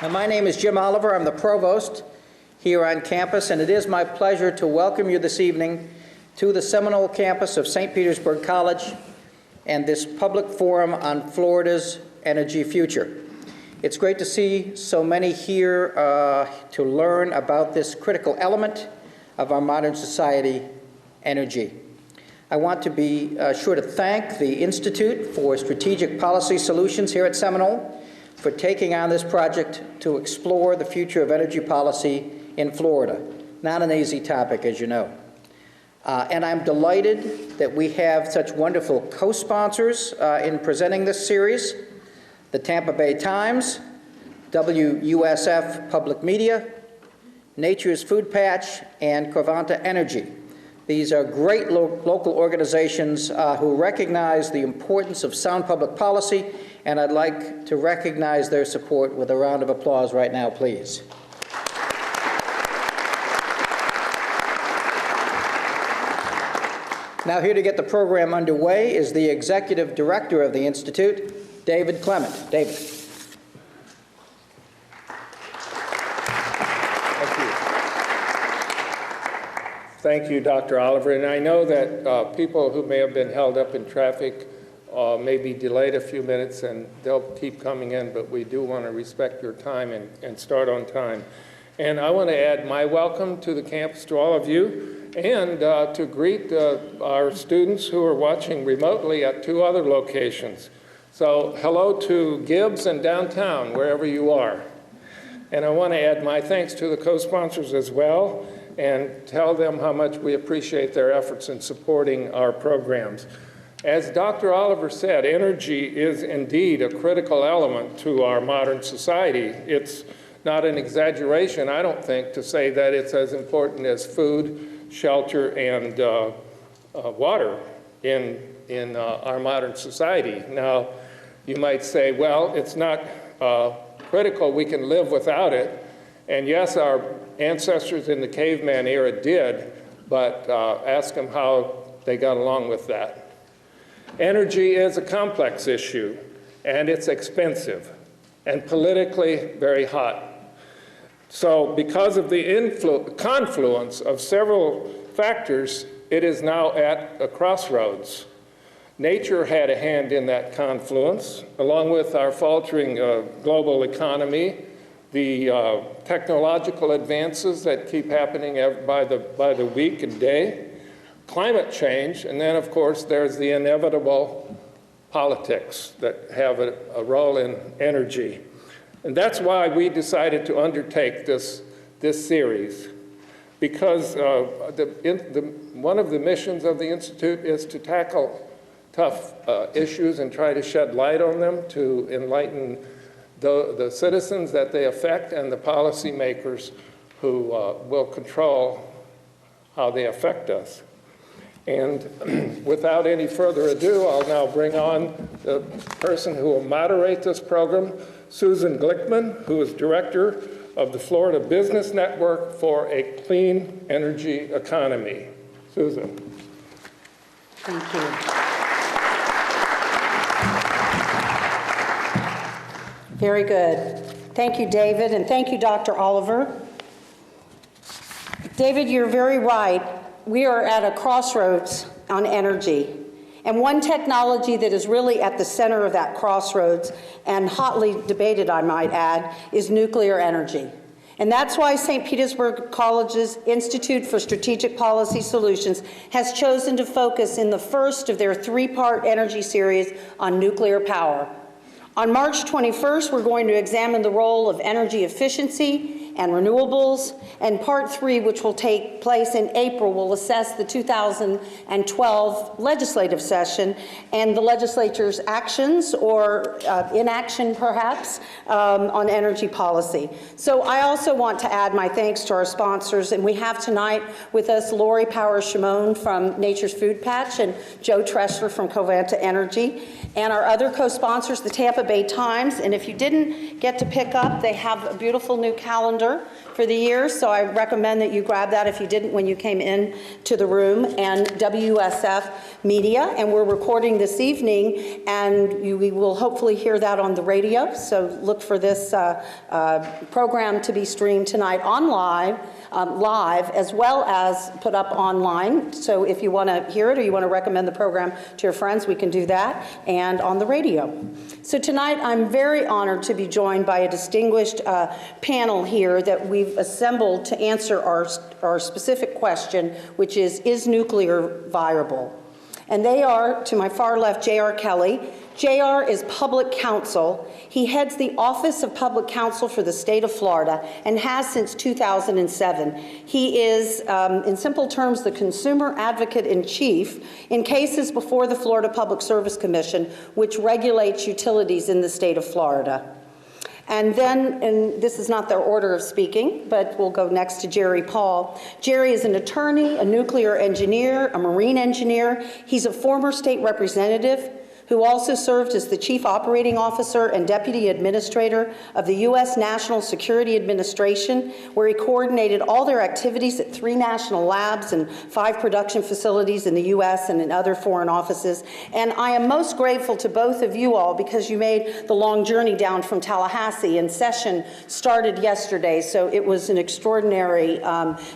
My name is Jim Oliver. I'm the provost here on campus, and it is my pleasure to welcome you this evening to the Seminole campus of St. Petersburg College and this public forum on Florida's energy future. It's great to see so many here to learn about this critical element of our modern society, energy. I want to be sure to thank the Institute for Strategic Policy Solutions here at Seminole for taking on this project to explore the future of energy policy in Florida. Not an easy topic, as you know. And I'm delighted that we have such wonderful co-sponsors in presenting this series: the Tampa Bay Times, WUSF Public Media, Nature's Food Patch, and Covanta Energy. These are great local organizations who recognize the importance of sound public policy, and I'd like to recognize their support with a round of applause right now, please. Now, here to get the program underway is the Executive Director of the Institute, David Clement. David. Thank you, Dr. Oliver. And I know that people who may have been held up in traffic may be delayed a few minutes, and they'll keep coming in, but we do want to respect your time and start on time. And I want to add my welcome to the campus to all of you, and to greet our students who are watching remotely at two other locations. So hello to Gibbs and downtown, wherever you are. And I want to add my thanks to the co-sponsors as well, and tell them how much we appreciate their efforts in supporting our programs. As Dr. Oliver said, energy is indeed a critical element to our modern society. It's not an exaggeration, I don't think, to say that it's as important as food, shelter, and water in our modern society. Now, you might say, well, it's not critical, we can live without it. And yes, our ancestors in the caveman era did, but ask them how they got along with that. Energy is a complex issue, and it's expensive, and politically very hot. So because of the confluence of several factors, it is now at a crossroads. Nature had a hand in that confluence, along with our faltering global economy, the technological advances that keep happening by the week and day, climate change, and then, of course, there's the inevitable politics that have a role in energy. And that's why we decided to undertake this series, because one of the missions of the Institute is to tackle tough issues and try to shed light on them, to enlighten the citizens that they affect and the policymakers who will control how they affect us. And without any further ado, I'll now bring on the person who will moderate this program, Susan Glickman, who is Director of the Florida Business Network for a Clean Energy Economy. Susan. Thank you. Very good. Thank you, David, and thank you, Dr. Oliver. David, you're very right. We are at a crossroads on energy. And one technology that is really at the center of that crossroads, and hotly debated, I might add, is nuclear energy. And that's why St. Petersburg College's Institute for Strategic Policy Solutions has chosen to focus in the first of their three-part energy series on nuclear power. On March 21st, we're going to examine the role of energy efficiency and renewables, and Part 3, which will take place in April, will assess the 2012 legislative session and the legislature's actions, or inaction perhaps, on energy policy. So I also want to add my thanks to our sponsors, and we have tonight with us Lori Powers-Shimon from Nature's Food Patch and Joe Tressler from Covanta Energy, and our other co-sponsors, the Tampa Bay Times. And if you didn't get to pick up, they have a beautiful new calendar calendar for the year, so I recommend that you grab that if you didn't when you came in to the room, and WSF Media, and we're recording this evening, and we will hopefully hear that on the radio, so look for this program to be streamed tonight on live, as well as put up online, so if you want to hear it or you want to recommend the program to your friends, we can do that, and on the radio. So tonight I'm very honored to be joined by a distinguished panel here that we've assembled to answer our specific question, which is nuclear viable? And they are, to my far left, J.R. Kelly. J.R. is public counsel. He heads the Office of Public Counsel for the state of Florida and has since 2007. He is, in simple terms, the consumer advocate in chief in cases before the Florida Public Service Commission, which regulates utilities in the state of Florida. And then, and this is not their order of speaking, but we'll go next to Jerry Paul. Jerry is an attorney, a nuclear engineer, a marine engineer. He's a former state representative who also served as the Chief Operating Officer and Deputy Administrator of the U.S. National Security Administration, where he coordinated all their activities at 3 national labs and 5 production facilities in the U.S. and in other foreign offices. And I am most grateful to both of you all because you made the long journey down from Tallahassee, and session started yesterday, so it was an extraordinary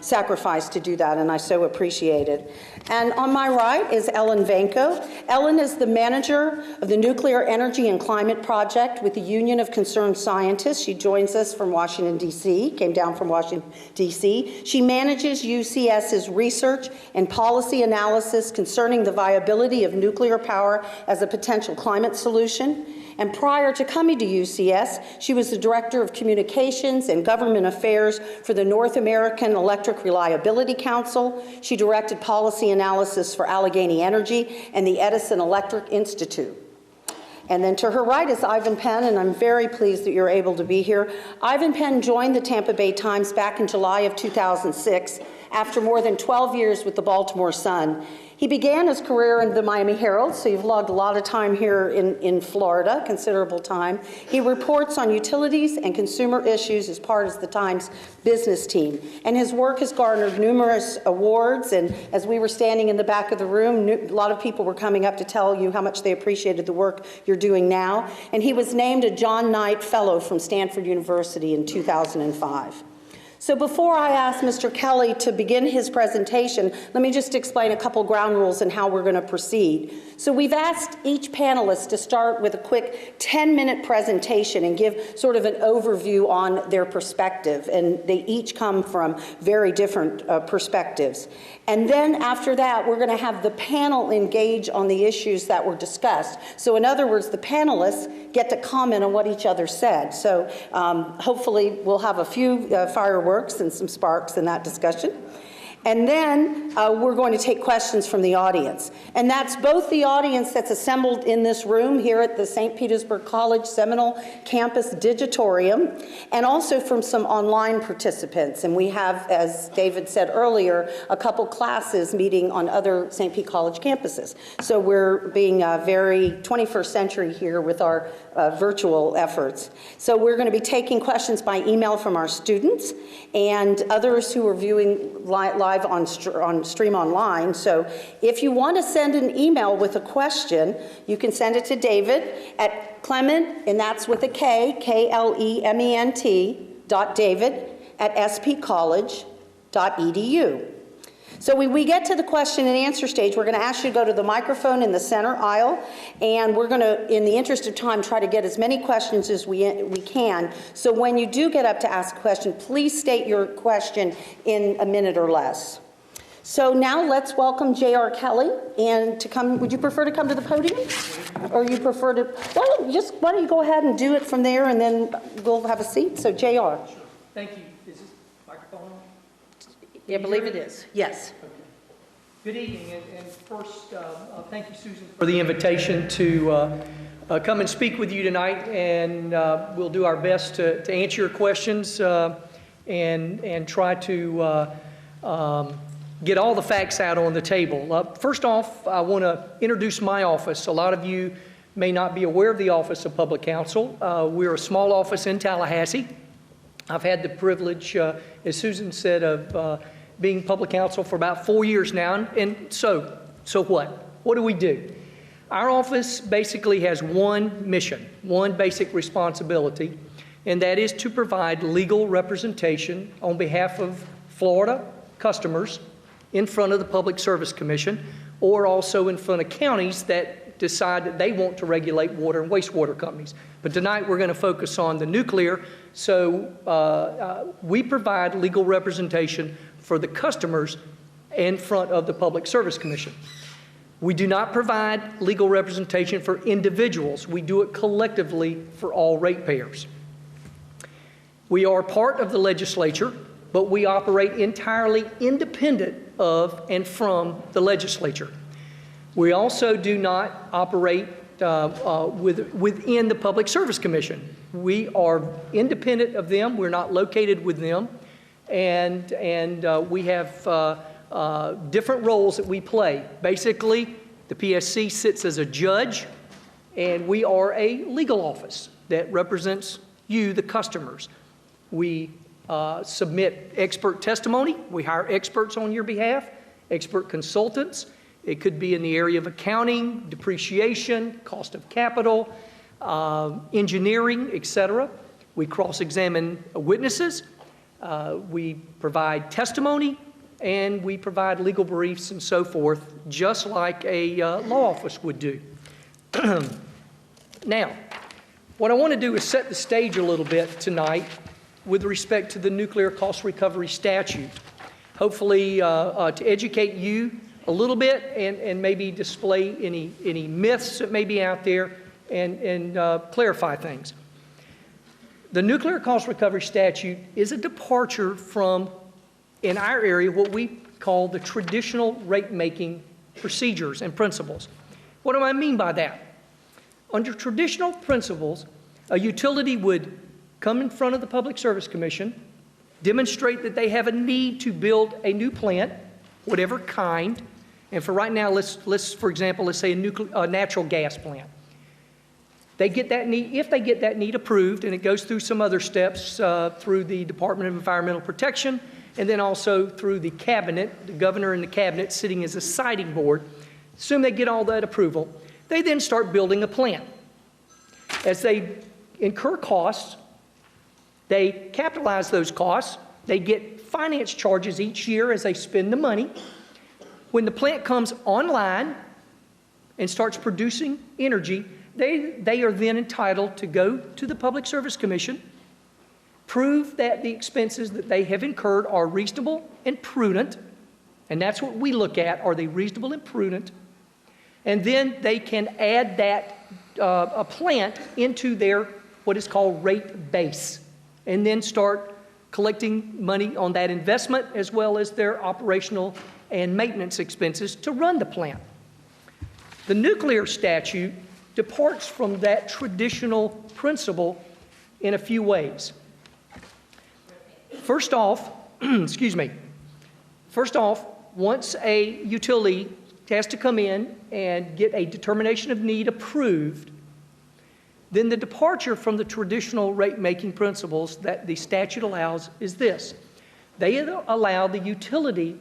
sacrifice to do that, and I so appreciate it. And on my right is Ellen Vancko. Ellen is the manager of the Nuclear Energy and Climate Project with the Union of Concerned Scientists. She joins us from Washington, D.C., came down from Washington, D.C. She manages UCS's research and policy analysis concerning the viability of nuclear power as a potential climate solution. And prior to coming to UCS, she was the Director of Communications and Government Affairs for the North American Electric Reliability Council. She directed policy analysis for Allegheny Energy and the Edison Electric Institute. And then to her right is Ivan Penn, and I'm very pleased that you're able to be here. Ivan Penn joined the Tampa Bay Times back in July of 2006 after more than 12 years with the Baltimore Sun. He began his career in the Miami Herald, so you've logged a lot of time here in Florida, considerable time. He reports on utilities and consumer issues as part of the Times business team. And his work has garnered numerous awards, and as we were standing in the back of the room, a lot of people were coming up to tell you how much they appreciated the work you're doing now. And he was named a John Knight Fellow from Stanford University in 2005. So before I ask Mr. Kelly to begin his presentation, let me just explain a couple ground rules and how we're going to proceed. So we've asked each panelist to start with a quick 10-minute presentation and give sort of an overview on their perspective, and they each come from very different perspectives. And then after that, we're going to have the panel engage on the issues that were discussed. So in other words, the panelists get to comment on what each other said. So hopefully we'll have a few fireworks and some sparks in that discussion. And then we're going to take questions from the audience. And that's both the audience that's assembled in this room here at the St. Petersburg College Seminole Campus Digitorium, and also from some online participants. And we have, as David said earlier, a couple classes meeting on other St. Pete College campuses. So we're being very 21st century here with our virtual efforts. So we're going to be taking questions by email from our students and others who are viewing live on stream online. So if you want to send an email with a question, you can send it to David at Clement, and that's with a K, Clement, David@spcollege.edu. So when we get to the question and answer stage, we're going to ask you to go to the microphone in the center aisle, and we're going to, in the interest of time, try to get as many questions as we can. So when you do get up to ask a question, please state your question in a minute or less. So now let's welcome J.R. Kelly, and to come, would you prefer to come to the podium? Or you prefer to, why don't you go ahead and do it from there, and then we'll have a seat. So J.R. Sure. Thank you. Is this microphone on? Yeah, I believe it is. Yes. Okay. Good evening, and first, thank you, Susan, for the invitation to come and speak with you tonight, and we'll do our best to answer your questions and try to get all the facts out on the table. First off, I want to introduce my office. A lot of you may not be aware of the Office of Public Counsel. We're a small office in Tallahassee. I've had the privilege, as Susan said, of being public counsel for about 4 years now. And so what? What do we do? Our office basically has one mission, one basic responsibility, and that is to provide legal representation on behalf of Florida customers in front of the Public Service Commission, or also in front of counties that decide that they want to regulate water and wastewater companies. But tonight we're going to focus on the nuclear. So we provide legal representation for the customers in front of the Public Service Commission. We do not provide legal representation for individuals. We do it collectively for all ratepayers. We are part of the legislature, but we operate entirely independent of and from the legislature. We also do not operate within the Public Service Commission. We are independent of them. We're not located with them. And we have different roles that we play. Basically, the PSC sits as a judge, and we are a legal office that represents you, the customers. We submit expert testimony. We hire experts on your behalf, expert consultants. It could be in the area of accounting, depreciation, cost of capital, engineering, etc. We cross-examine witnesses. We provide testimony, and we provide legal briefs and so forth, just like a law office would do. Now, what I want to do is set the stage a little bit tonight with respect to the Nuclear Cost Recovery Statute. Hopefully to educate you a little bit and maybe display any myths that may be out there and clarify things. The Nuclear Cost Recovery Statute is a departure from, in our area, what we call the traditional rate-making procedures and principles. What do I mean by that? Under traditional principles, a utility would come in front of the Public Service Commission, demonstrate that they have a need to build a new plant, whatever kind, and for right now, for example, let's say a natural gas plant. They get that need, if they get that need approved, and it goes through some other steps through the Department of Environmental Protection, and then also through the cabinet, the governor and the cabinet sitting as a siting board. Assume they get all that approval. They then start building a plant. As they incur costs, they capitalize those costs. They get finance charges each year as they spend the money. When the plant comes online and starts producing energy, they are then entitled to go to the Public Service Commission, prove that the expenses that they have incurred are reasonable and prudent, and that's what we look at, are they reasonable and prudent? And then they can add that a plant into their what is called rate base, and then start collecting money on that investment as well as their operational and maintenance expenses to run the plant. The nuclear statute departs from that traditional principle in a few ways. First off, once a utility has to come in and get a determination of need approved, then the departure from the traditional rate-making principles that the statute allows is this. They allow the utility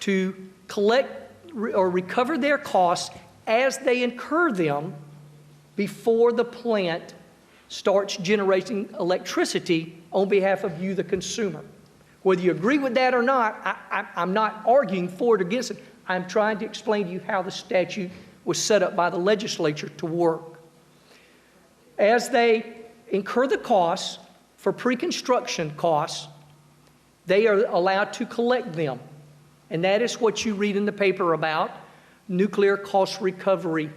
to collect or recover their costs as they incur them before the plant starts generating electricity on behalf of you, the consumer. Whether you agree with that or not, I'm not arguing for it or against it. I'm trying to explain to you how the statute was set up by the legislature to work. As they incur the costs for pre-construction costs, they are allowed to collect them. And that is what you read in the paper about nuclear cost recovery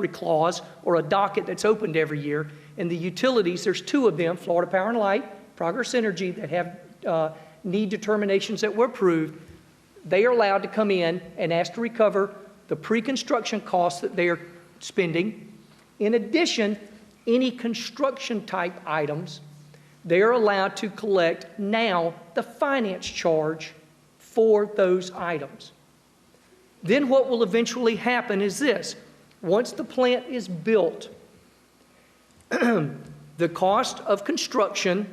clause, or a docket that's opened every year. And the utilities, there's two of them, Florida Power and Light, Progress Energy, that have need determinations that were approved. They are allowed to come in and ask to recover the pre-construction costs that they are spending. In addition, any construction type items, they are allowed to collect now the finance charge for those items. Then what will eventually happen is this. Once the plant is built, The cost of construction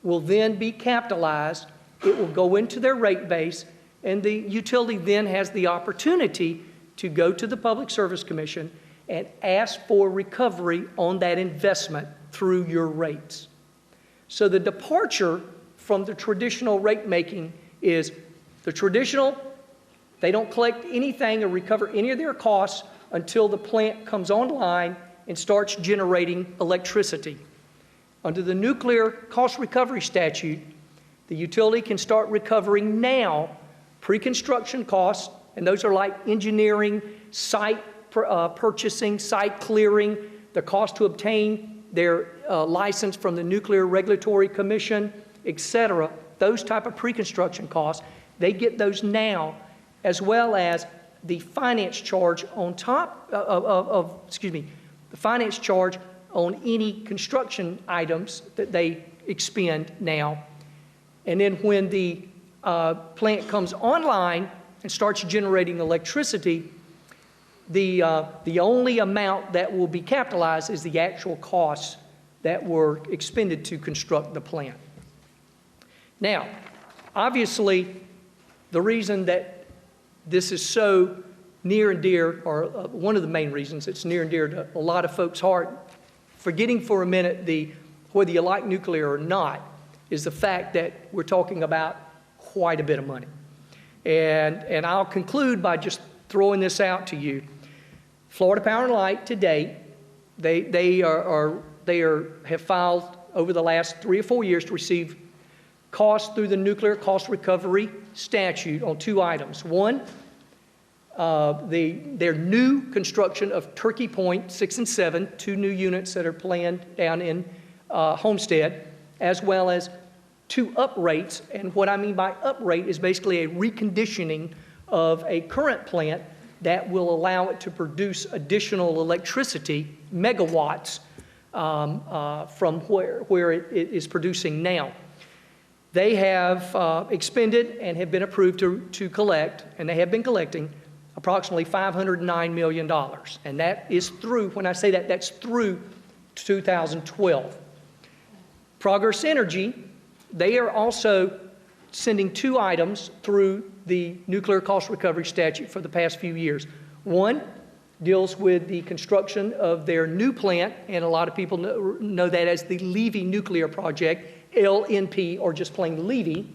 will then be capitalized. It will go into their rate base, and the utility then has the opportunity to go to the Public Service Commission and ask for recovery on that investment through your rates. So the departure from the traditional rate making is the traditional, they don't collect anything or recover any of their costs until the plant comes online and starts generating electricity. Under the Nuclear Cost Recovery Statute, the utility can start recovering now pre-construction costs, and those are like engineering, site purchasing, site clearing, the cost to obtain their license from the Nuclear Regulatory Commission, et cetera. Those type of pre-construction costs, they get those now, as well as the finance charge on top the finance charge on any construction items that they expend now. And then when the plant comes online and starts generating electricity, the only amount that will be capitalized is the actual costs that were expended to construct the plant. Now, obviously, the reason that this is so near and dear, or one of the main reasons it's near and dear to a lot of folks' heart, forgetting for a minute whether you like nuclear or not, is the fact that we're talking about quite a bit of money. And I'll conclude by just throwing this out to you. Florida Power and Light today, they have filed over the last 3 or 4 years to receive costs through the Nuclear Cost Recovery Statute on 2 items. One, their new construction of Turkey Point 6 and 7, 2 new units that are planned down in Homestead, as well as 2 uprates. And what I mean by uprate is basically a reconditioning of a current plant that will allow it to produce additional electricity, megawatts, from where it is producing now. They have expended and have been approved to collect, and they have been collecting approximately $509 million. And that is through, when I say that, that's through 2012. Progress Energy, they are also sending 2 items through the Nuclear Cost Recovery Statute for the past few years. One deals with the construction of their new plant, and a lot of people know that as the Levy Nuclear Project, LNP, or just plain Levy.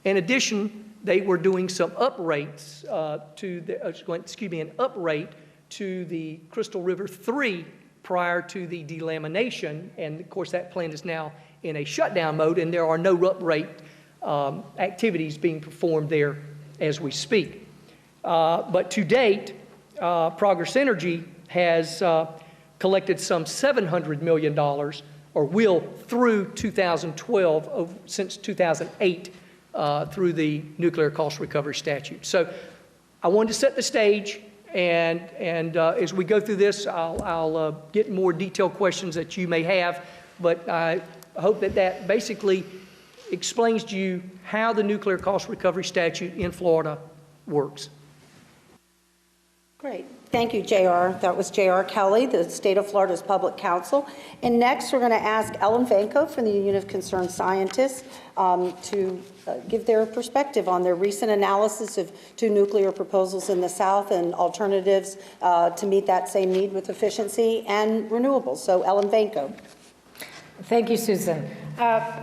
In addition, they were doing some uprates an uprate to the Crystal River 3 prior to the delamination, and of course that plant is now in a shutdown mode, and there are no uprate activities being performed there as we speak. But to date, Progress Energy has collected some $700 million, or will through 2012, since 2008, through the Nuclear Cost Recovery Statute. So I wanted to set the stage, and as we go through this, I'll get more detailed questions that you may have, but I hope that basically explains to you how the Nuclear Cost Recovery Statute in Florida works. Great. Thank you, JR. That was JR Kelly, the State of Florida's Public Counsel. And next, we're going to ask Ellen Vancko from the Union of Concerned Scientists to give their perspective on their recent analysis of 2 nuclear proposals in the South and alternatives to meet that same need with efficiency and renewables. So, Ellen Vancko. Thank you, Susan.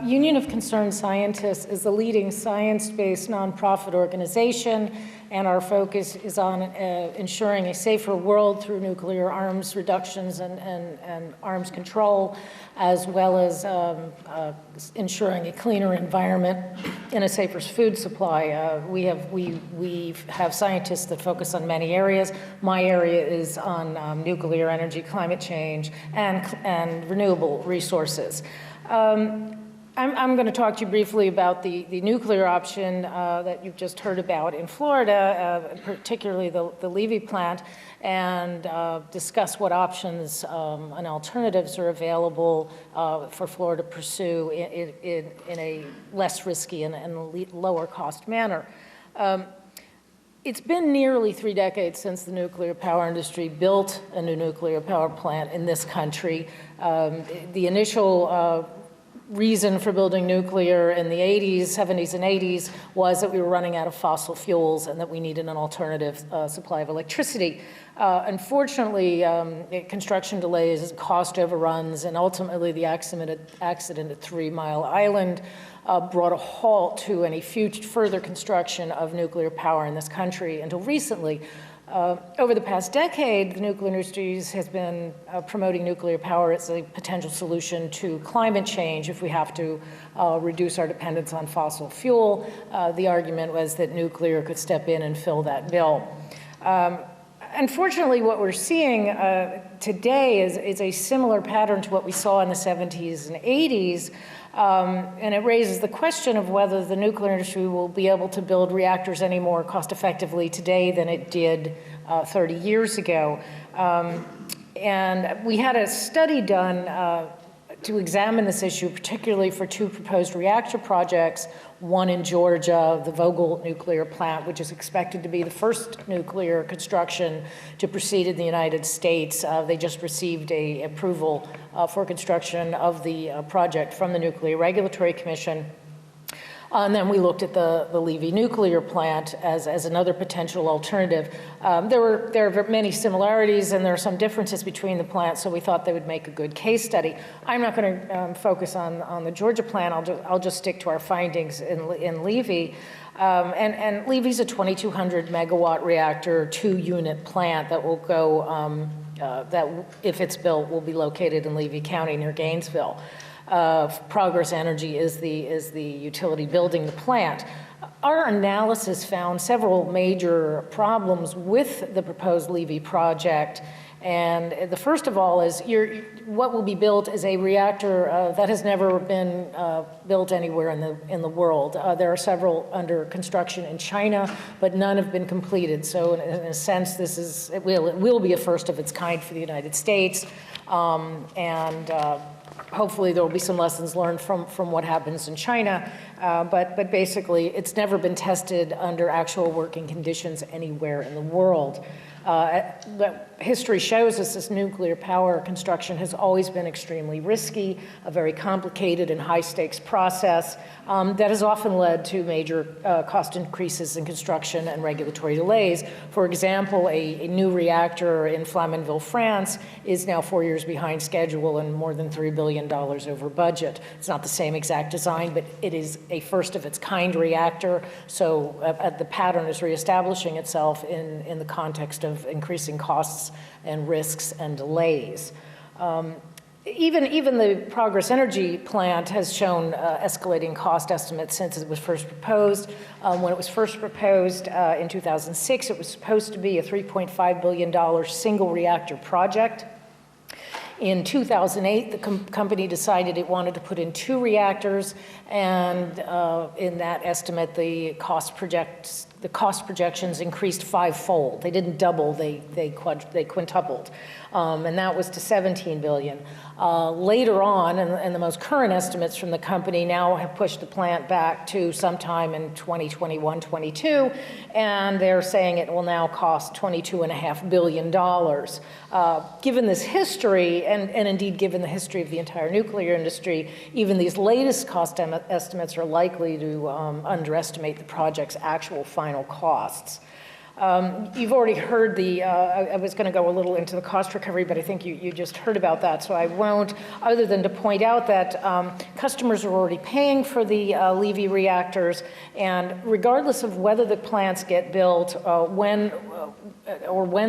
Union of Concerned Scientists is the leading science-based nonprofit organization, and our focus is on ensuring a safer world through nuclear arms reductions and arms control, as well as ensuring a cleaner environment and a safer food supply. We have scientists that focus on many areas. My area is on nuclear energy, climate change, and renewable resources. I'm going to talk to you briefly about the nuclear option that you've just heard about in Florida, particularly the Levy plant, and discuss what options and alternatives are available for Florida to pursue in a less risky and lower cost manner. It's been nearly 3 decades since the nuclear power industry built a new nuclear power plant in this country. The initial reason for building nuclear in the 80s, 70s, and 80s was that we were running out of fossil fuels and that we needed an alternative supply of electricity. Unfortunately, construction delays, cost overruns, and ultimately the accident at 3 Mile Island brought a halt to any further construction of nuclear power in this country until recently. Over the past decade, the nuclear industry has been promoting nuclear power as a potential solution to climate change if we have to reduce our dependence on fossil fuel. The argument was that nuclear could step in and fill that bill. Unfortunately, what we're seeing today is a similar pattern to what we saw in the 70s and 80s. And it raises the question of whether the nuclear industry will be able to build reactors any more cost effectively today than it did 30 years ago. And we had a study done to examine this issue, particularly for 2 proposed reactor projects, one in Georgia, the Vogtle nuclear plant, which is expected to be the first nuclear construction to proceed in the United States. They just received an approval for construction of the project from the Nuclear Regulatory Commission. And then we looked at the Levy nuclear plant as another potential alternative. There are many similarities and there are some differences between the plants, so we thought they would make a good case study. I'm not going to focus on the Georgia plant. I'll just stick to our findings in Levy. And Levy's a 2,200 megawatt reactor, 2-unit plant that will go, that if it's built, will be located in Levy County near Gainesville. Progress Energy is the utility building the plant. Our analysis found several major problems with the proposed Levy project. And the first of all is what will be built is a reactor that has never been built anywhere in the world. There are several under construction in China, but none have been completed. So in a sense, it will be a first of its kind for the United States. Hopefully there will be some lessons learned from what happens in China, but basically it's never been tested under actual working conditions anywhere in the world. History shows us this nuclear power construction has always been extremely risky, a very complicated and high-stakes process that has often led to major cost increases in construction and regulatory delays. For example, a new reactor in Flamanville, France is now 4 years behind schedule and more than $3 billion over budget. It's not the same exact design, but it is a first-of-its-kind reactor, so the pattern is reestablishing itself in the context of increasing costs and risks and delays. Even the Progress Energy plant has shown escalating cost estimates since it was first proposed. When it was first proposed in 2006, it was supposed to be a $3.5 billion single reactor project. In 2008, the company decided it wanted to put in 2 reactors, and in that estimate, the cost projections increased 5-fold. They didn't double, they quintupled, and that was to $17 billion. Later on, and the most current estimates from the company now have pushed the plant back to sometime in 2021, 22, and they're saying it will now cost $22.5 billion. Given this history, and indeed given the history of the entire nuclear industry, even these latest cost estimates are likely to underestimate the project's actual final costs. You've already heard I was going to go a little into the cost recovery, but I think you just heard about that, so I won't, other than to point out that customers are already paying for the Levy reactors, and regardless of whether the plants get built, when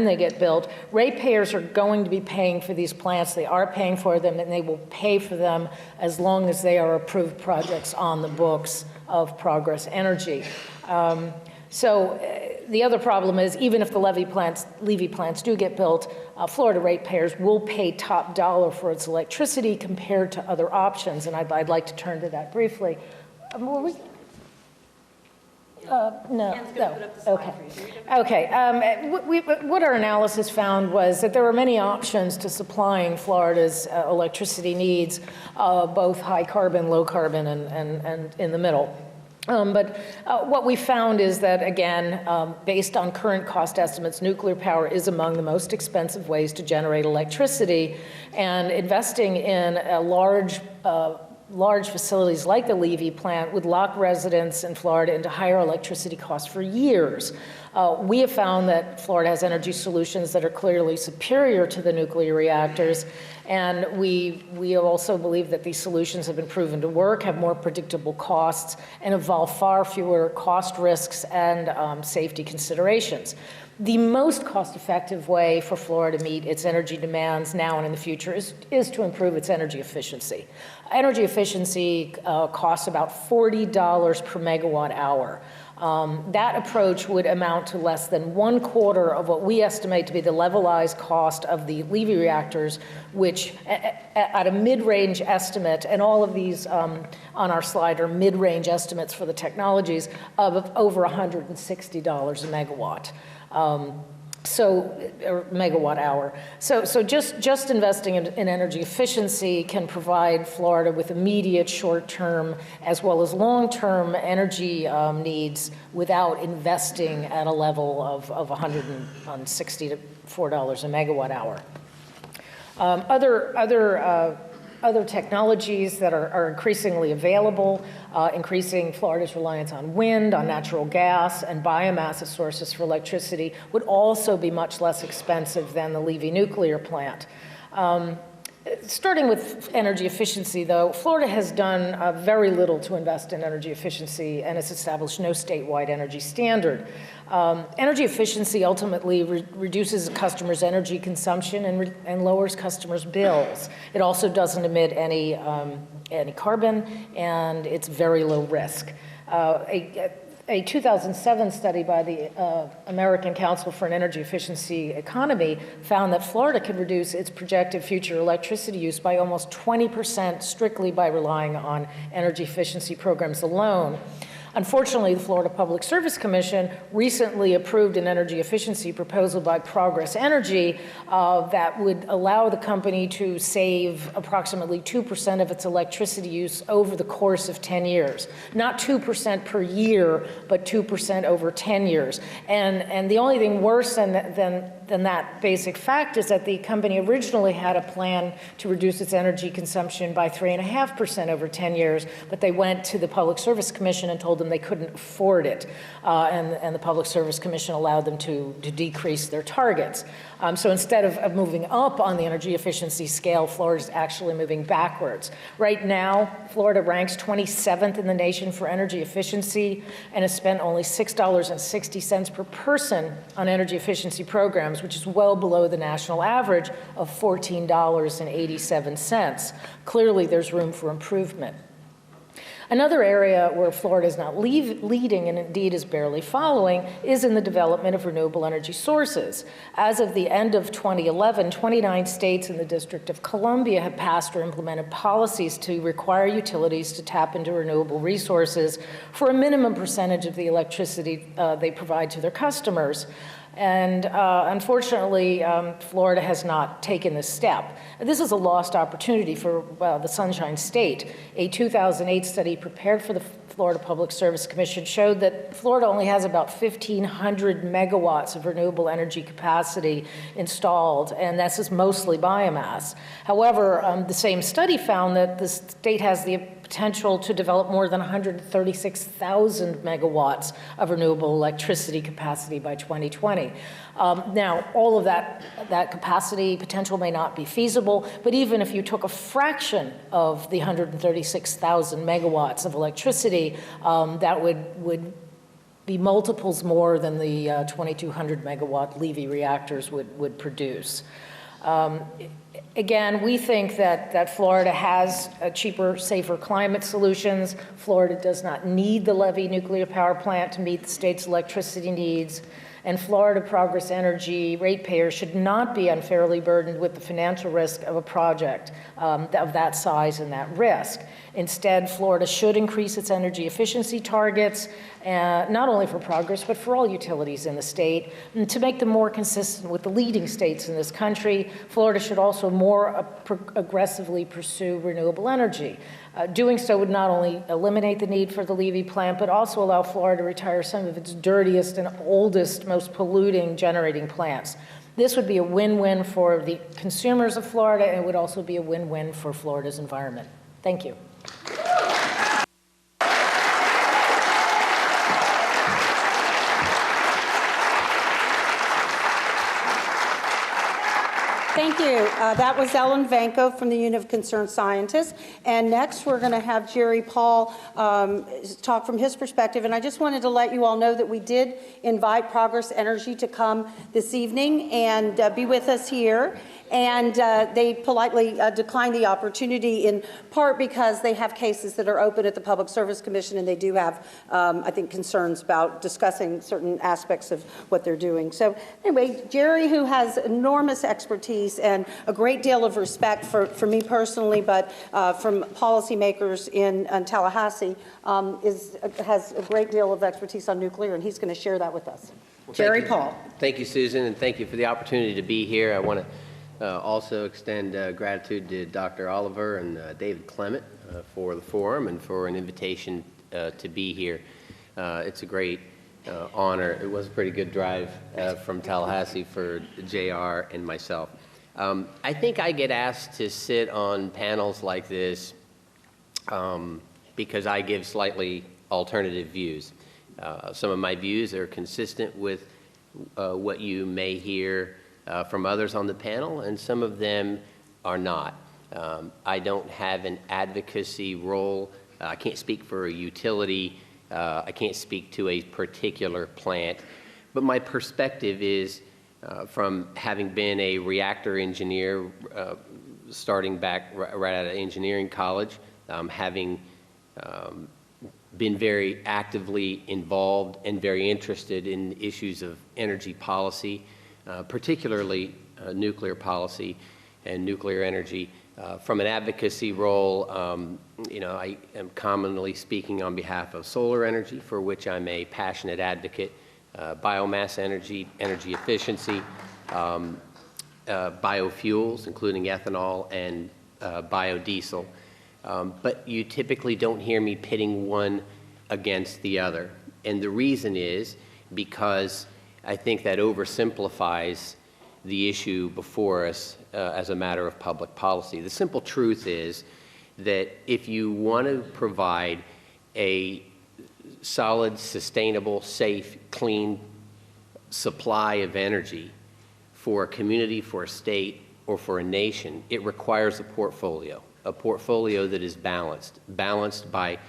they get built, ratepayers are going to be paying for these plants. They are paying for them, and they will pay for them as long as they are approved projects on the books of Progress Energy. The other problem is, even if the Levy plants do get built, Florida ratepayers will pay top dollar for its electricity compared to other options, and I'd like to turn to that briefly. No. Okay. What our analysis found was that there were many options to supplying Florida's electricity needs, both high carbon, low carbon, and in the middle. But what we found is that, again, based on current cost estimates, nuclear power is among the most expensive ways to generate electricity, and investing in a large facilities like the Levy plant would lock residents in Florida into higher electricity costs for years. We have found that Florida has energy solutions that are clearly superior to the nuclear reactors, and we also believe that these solutions have been proven to work, have more predictable costs, and involve far fewer cost risks and safety considerations. The most cost-effective way for Florida to meet its energy demands now and in the future is to improve its energy efficiency. Energy efficiency costs about $40 per megawatt hour. That approach would amount to less than 1/4 of what we estimate to be the levelized cost of the Levy reactors, which at a mid-range estimate, and all of these on our slide are mid-range estimates for the technologies, of over $160 a megawatt. Or megawatt hour. So just investing in energy efficiency can provide Florida with immediate short-term as well as long-term energy needs without investing at a level of $160 to $4 a megawatt hour. Other technologies that are increasingly available, increasing Florida's reliance on wind, on natural gas, and biomass as sources for electricity would also be much less expensive than the Levy nuclear plant. Starting with energy efficiency, though, Florida has done very little to invest in energy efficiency and has established no statewide energy standard. Energy efficiency ultimately reduces customers' energy consumption and lowers customers' bills. It also doesn't emit any carbon, and it's very low risk. A 2007 study by the American Council for an Energy Efficiency Economy found that Florida could reduce its projected future electricity use by almost 20% strictly by relying on energy efficiency programs alone. Unfortunately, the Florida Public Service Commission recently approved an energy efficiency proposal by Progress Energy that would allow the company to save approximately 2% of its electricity use over the course of 10 years. Not 2% per year, but 2% over 10 years. And the only thing worse than that basic fact is that the company originally had a plan to reduce its energy consumption by 3.5% over 10 years, but they went to the Public Service Commission and told them they couldn't afford it. And the Public Service Commission allowed them to decrease their targets. So instead of moving up on the energy efficiency scale, Florida is actually moving backwards. Right now, Florida ranks 27th in the nation for energy efficiency and has spent only $6.60 per person on energy efficiency programs, which is well below the national average of $14.87. Clearly, there's room for improvement. Another area where Florida is not leading and indeed is barely following is in the development of renewable energy sources. As of the end of 2011, 29 states and the District of Columbia have passed or implemented policies to require utilities to tap into renewable resources for a minimum percentage of the electricity they provide to their customers. And unfortunately, Florida has not taken this step. This is a lost opportunity for the Sunshine State. A 2008 study prepared for the Florida Public Service Commission showed that Florida only has about 1,500 megawatts of renewable energy capacity installed, and this is mostly biomass. However, the same study found that the state has the potential to develop more than 136,000 megawatts of renewable electricity capacity by 2020. Now, all of that capacity potential may not be feasible, but even if you took a fraction of the 136,000 megawatts of electricity, that would be multiples more than the 2,200 megawatt Levy reactors would produce. Again, we think that Florida has cheaper, safer climate solutions. Florida does not need the Levy nuclear power plant to meet the state's electricity needs. And Florida Progress Energy ratepayers should not be unfairly burdened with the financial risk of a project of that size and that risk. Instead, Florida should increase its energy efficiency targets not only for Progress, but for all utilities in the state, and to make them more consistent with the leading states in this country. Florida should also more aggressively pursue renewable energy. Doing so would not only eliminate the need for the Levy plant, but also allow Florida to retire some of its dirtiest and oldest, most polluting generating plants. This would be a win-win for the consumers of Florida, and it would also be a win-win for Florida's environment. Thank you. Thank you. That was Ellen Vancko from the Union of Concerned Scientists. And next, we're going to have Jerry Paul talk from his perspective. And I just wanted to let you all know that we did invite Progress Energy to come this evening and be with us here. And they politely declined the opportunity, in part because they have cases that are open at the Public Service Commission, and they do have, I think, concerns about discussing certain aspects of what they're doing. So anyway, Jerry, who has enormous expertise and a great deal of respect for me personally, but from policymakers in Tallahassee, has a great deal of expertise on nuclear, and he's going to share that with us. Well, Jerry Paul. Thank you, Susan, and thank you for the opportunity to be here. I want to also extend gratitude to Dr. Oliver and David Clement for the forum and for an invitation to be here. It's a great honor. It was a pretty good drive from Tallahassee for JR and myself. I think I get asked to sit on panels like this because I give slightly alternative views. Some of my views are consistent with what you may hear from others on the panel, and some of them are not. I don't have an advocacy role. I can't speak for a utility. I can't speak to a particular plant. But my perspective is from having been a reactor engineer, starting back right out of engineering college, having been very actively involved and very interested in issues of energy policy, particularly nuclear policy and nuclear energy. From an advocacy role, I am commonly speaking on behalf of solar energy, for which I'm a passionate advocate, biomass energy, energy efficiency, biofuels, including ethanol and biodiesel. But you typically don't hear me pitting one against the other. And the reason is because I think that oversimplifies the issue before us as a matter of public policy. The simple truth is that if you want to provide a solid, sustainable, safe, clean supply of energy for a community, for a state, or for a nation, it requires a portfolio that is balanced by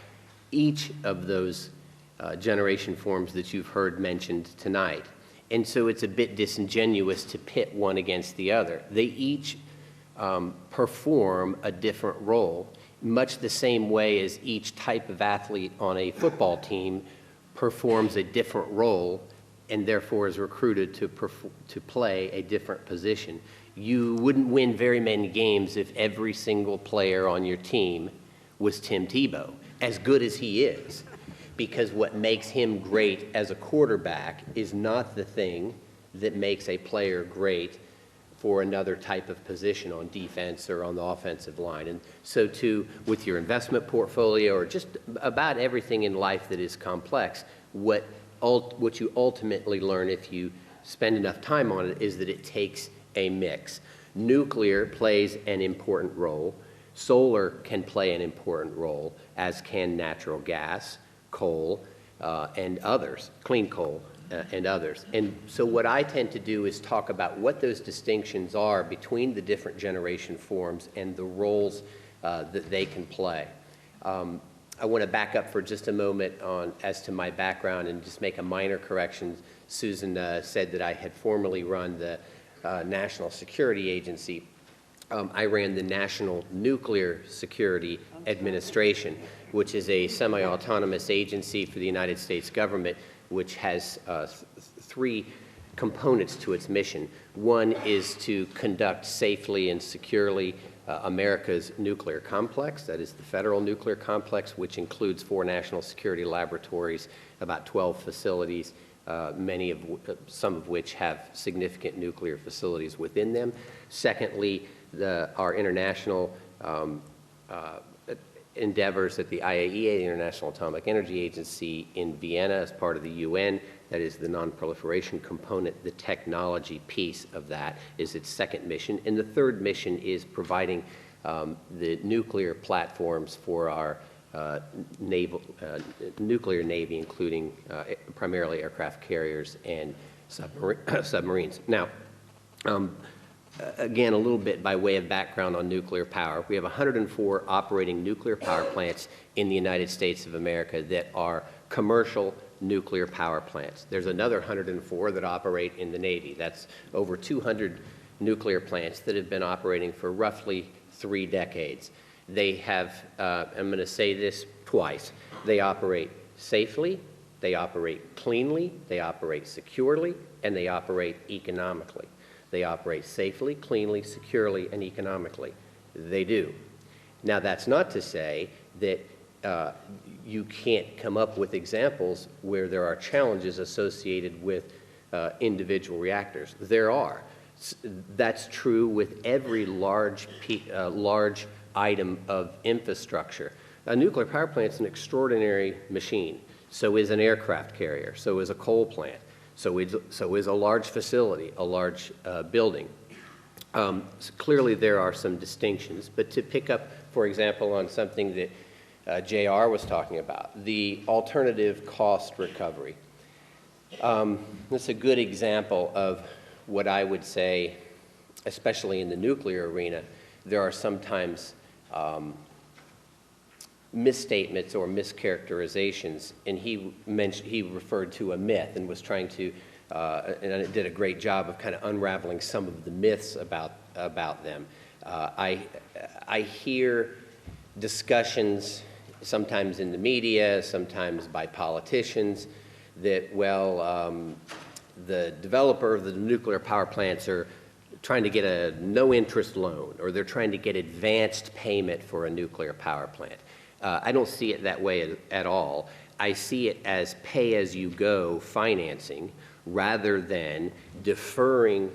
each of those generation forms that you've heard mentioned tonight. And so it's a bit disingenuous to pit one against the other. They each perform a different role, much the same way as each type of athlete on a football team performs a different role and therefore is recruited to play a different position. You wouldn't win very many games if every single player on your team was Tim Tebow, as good as he is. Because what makes him great as a quarterback is not the thing that makes a player great for another type of position on defense or on the offensive line. And so too with your investment portfolio or just about everything in life that is complex, what you ultimately learn if you spend enough time on it is that it takes a mix. Nuclear plays an important role. Solar can play an important role, as can natural gas, coal, and others, clean coal and others. And so what I tend to do is talk about what those distinctions are between the different generation forms and the roles that they can play. I want to back up for just a moment as to my background and just make a minor correction. Susan said that I had formerly run the National Security Agency. I ran the National Nuclear Security Administration, which is a semi-autonomous agency for the United States government, which has three components to its mission. One is to conduct safely and securely America's nuclear complex, that is the federal nuclear complex, which includes 4 national security laboratories, about 12 facilities, some of which have significant nuclear facilities within them. Secondly, our international endeavors at the IAEA, the International Atomic Energy Agency in Vienna as part of the UN, that is the non-proliferation component. The technology piece of that is its second mission. And the third mission is providing the nuclear platforms for our nuclear navy, including primarily aircraft carriers and submarines. Now, again, a little bit by way of background on nuclear power. We have 104 operating nuclear power plants in the United States of America that are commercial nuclear power plants. There's another 104 that operate in the Navy. That's over 200 nuclear plants that have been operating for roughly 3 decades. They have, I'm going to say this twice, they operate safely, they operate cleanly, they operate securely, and they operate economically. They operate safely, cleanly, securely, and economically. They do. Now, that's not to say that you can't come up with examples where there are challenges associated with individual reactors. There are. That's true with every large item of infrastructure. A nuclear power plant is an extraordinary machine. So is an aircraft carrier. So is a coal plant. So is a large facility, a large building. So clearly there are some distinctions, but to pick up, for example, on something that JR was talking about, the alternative cost recovery. That's a good example of what I would say, especially in the nuclear arena, there are sometimes misstatements or mischaracterizations, and he referred to a myth and was trying to, and it did a great job of kind of unraveling some of the myths about them. I hear discussions, sometimes in the media, sometimes by politicians, that, well, the developer of the nuclear power plants are trying to get a no-interest loan, or they're trying to get advanced payment for a nuclear power plant. I don't see it that way at all. I see it as pay-as-you-go financing rather than deferring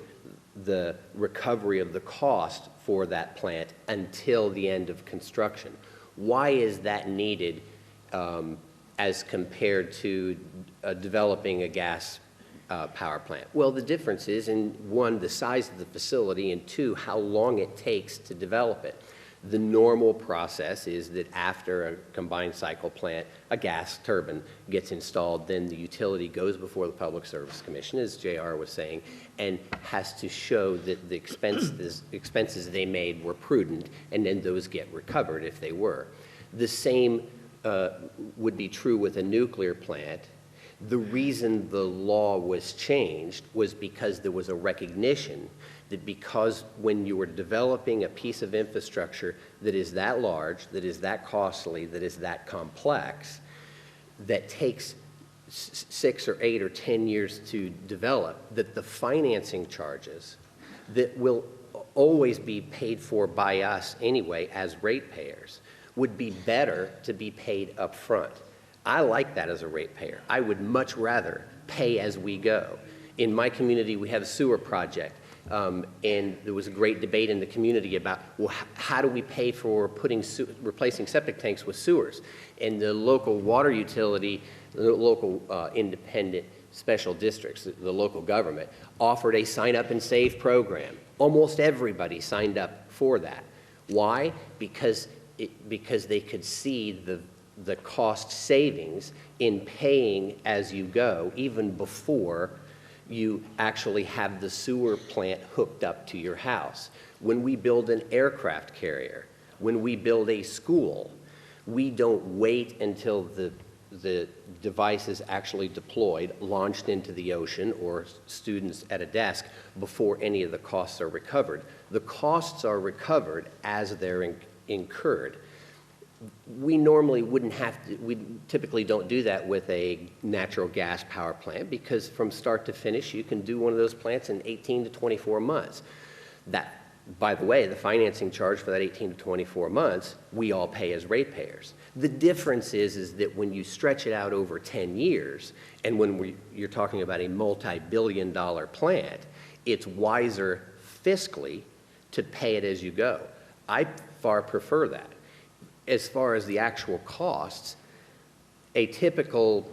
the recovery of the cost for that plant until the end of construction. Why is that needed as compared to developing a gas power plant? Well, the difference is in 1, the size of the facility, and 2, how long it takes to develop it. The normal process is that after a combined cycle plant, a gas turbine gets installed, then the utility goes before the Public Service Commission, as JR was saying, and has to show that the expenses they made were prudent, and then those get recovered if they were. The same would be true with a nuclear plant. The reason the law was changed was because there was a recognition that because when you were developing a piece of infrastructure that is that large, that is that costly, that is that complex, that takes 6 or 8 or 10 years to develop, that the financing charges that will always be paid for by us anyway as ratepayers would be better to be paid up front. I like that as a ratepayer. I would much rather pay as we go. In my community, we have a sewer project. And there was a great debate in the community about, well, how do we pay for replacing septic tanks with sewers? And the local water utility, the local independent special districts, the local government, offered a sign up and save program. Almost everybody signed up for that. Why? Because they could see the cost savings in paying as you go, even before you actually have the sewer plant hooked up to your house. When we build an aircraft carrier, when we build a school, we don't wait until the device is actually deployed, launched into the ocean, or students at a desk before any of the costs are recovered. The costs are recovered as they're incurred. We normally wouldn't have to, we typically don't do that with a natural gas power plant because from start to finish, you can do one of those plants in 18 to 24 months. That By the way, the financing charge for that 18 to 24 months, we all pay as ratepayers. The difference is that when you stretch it out over 10 years, and when you're talking about a multi-billion-dollar plant, it's wiser fiscally to pay it as you go. I far prefer that. As far as the actual costs, a typical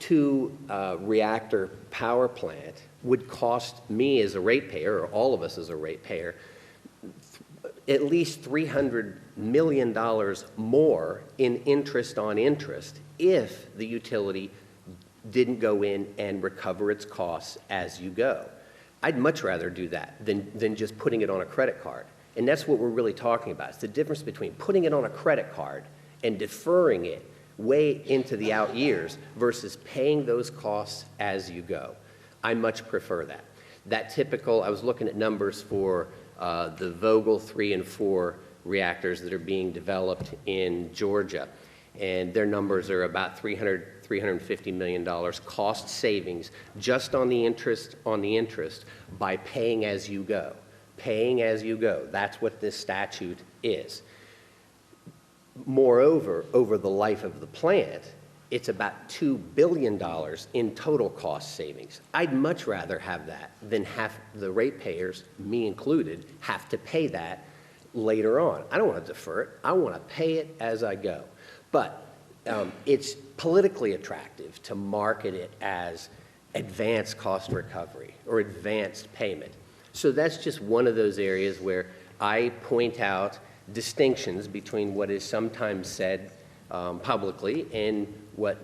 2-reactor power plant would cost me as a ratepayer, or all of us as a ratepayer, at least $300 million more in interest on interest if the utility didn't go in and recover its costs as you go. I'd much rather do that than just putting it on a credit card. And that's what we're really talking about. It's the difference between putting it on a credit card and deferring it way into the out years versus paying those costs as you go. I much prefer that. That typical, I was looking at numbers for the Vogtle 3 and 4 reactors that are being developed in Georgia, and their numbers are about $350 million cost savings just on the interest by paying as you go. Paying as you go. That's what this statute is. Moreover, over the life of the plant, it's about $2 billion in total cost savings. I'd much rather have that than have the ratepayers, me included, have to pay that later on. I don't want to defer it. I want to pay it as I go. But it's politically attractive to market it as advanced cost recovery or advanced payment. So that's just one of those areas where I point out distinctions between what is sometimes said publicly and what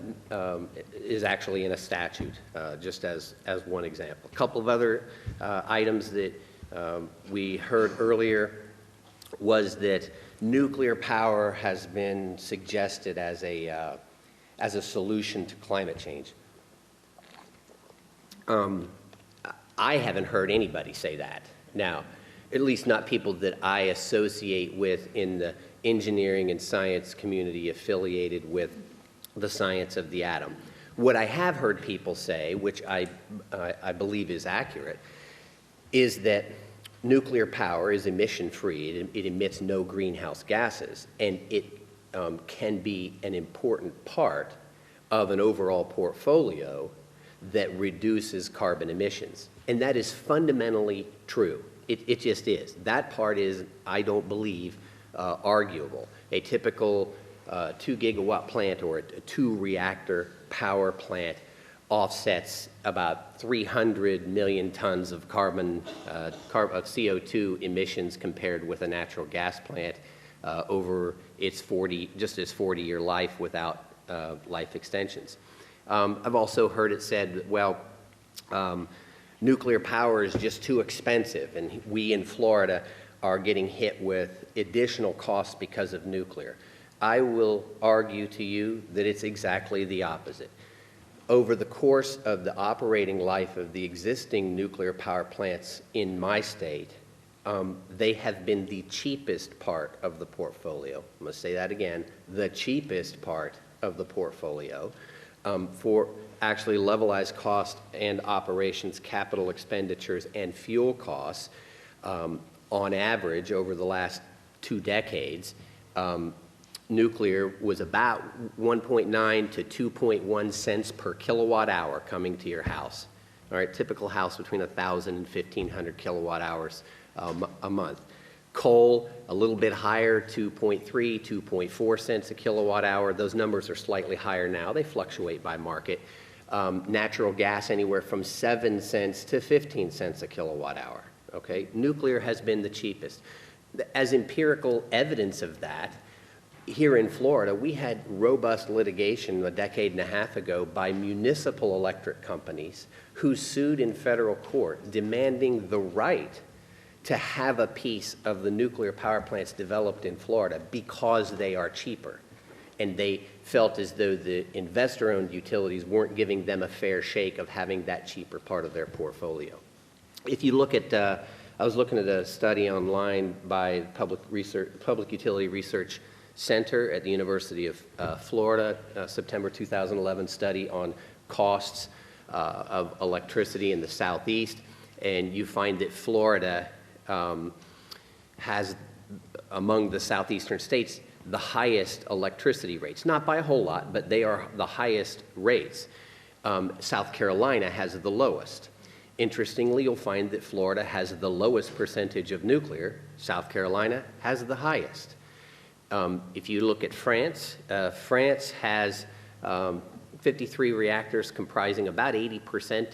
is actually in a statute, just as one example. A couple of other items that we heard earlier was that nuclear power has been suggested as a solution to climate change. I haven't heard anybody say that. Now, at least not people that I associate with in the engineering and science community affiliated with the science of the atom. What I have heard people say, which I believe is accurate, is that nuclear power is emission-free. It emits no greenhouse gases, and it can be an important part of an overall portfolio that reduces carbon emissions. And that is fundamentally true. It just is. That part is, I don't believe, arguable. A typical 2-gigawatt plant or a 2-reactor power plant offsets about 300 million tons of CO2 emissions compared with a natural gas plant over its 40-year life without life extensions. I've also heard it said, well, nuclear power is just too expensive, and we in Florida are getting hit with additional costs because of nuclear. I will argue to you that it's exactly the opposite. Over the course of the operating life of the existing nuclear power plants in my state, they have been the cheapest part of the portfolio. I'm going to say that again, the cheapest part of the portfolio for actually levelized cost and operations, capital expenditures, and fuel costs. On average, over the last 2 decades, nuclear was about 1.9 to 2.1 cents per kilowatt hour coming to your house. All right, typical house between 1,000 and 1,500 kilowatt hours a month. Coal, a little bit higher, 2.3, 2.4 cents a kilowatt hour. Those numbers are slightly higher now. They fluctuate by market. Natural gas, anywhere from 7 cents to 15 cents a kilowatt hour. Okay, nuclear has been the cheapest. As empirical evidence of that, here in Florida, we had robust litigation a decade and a half ago by municipal electric companies who sued in federal court demanding the right to have a piece of the nuclear power plants developed in Florida because they are cheaper. And they felt as though the investor-owned utilities weren't giving them a fair shake of having that cheaper part of their portfolio. If you look at, I was looking at a study online by Public Utility Research Center at the University of Florida, September 2011 study on costs of electricity in the Southeast, and you find that Florida has, among the southeastern states, the highest electricity rates. Not by a whole lot, but they are the highest rates. South Carolina has the lowest. Interestingly, you'll find that Florida has the lowest percentage of nuclear. South Carolina has the highest. If you look at France, France has 53 reactors comprising about 80%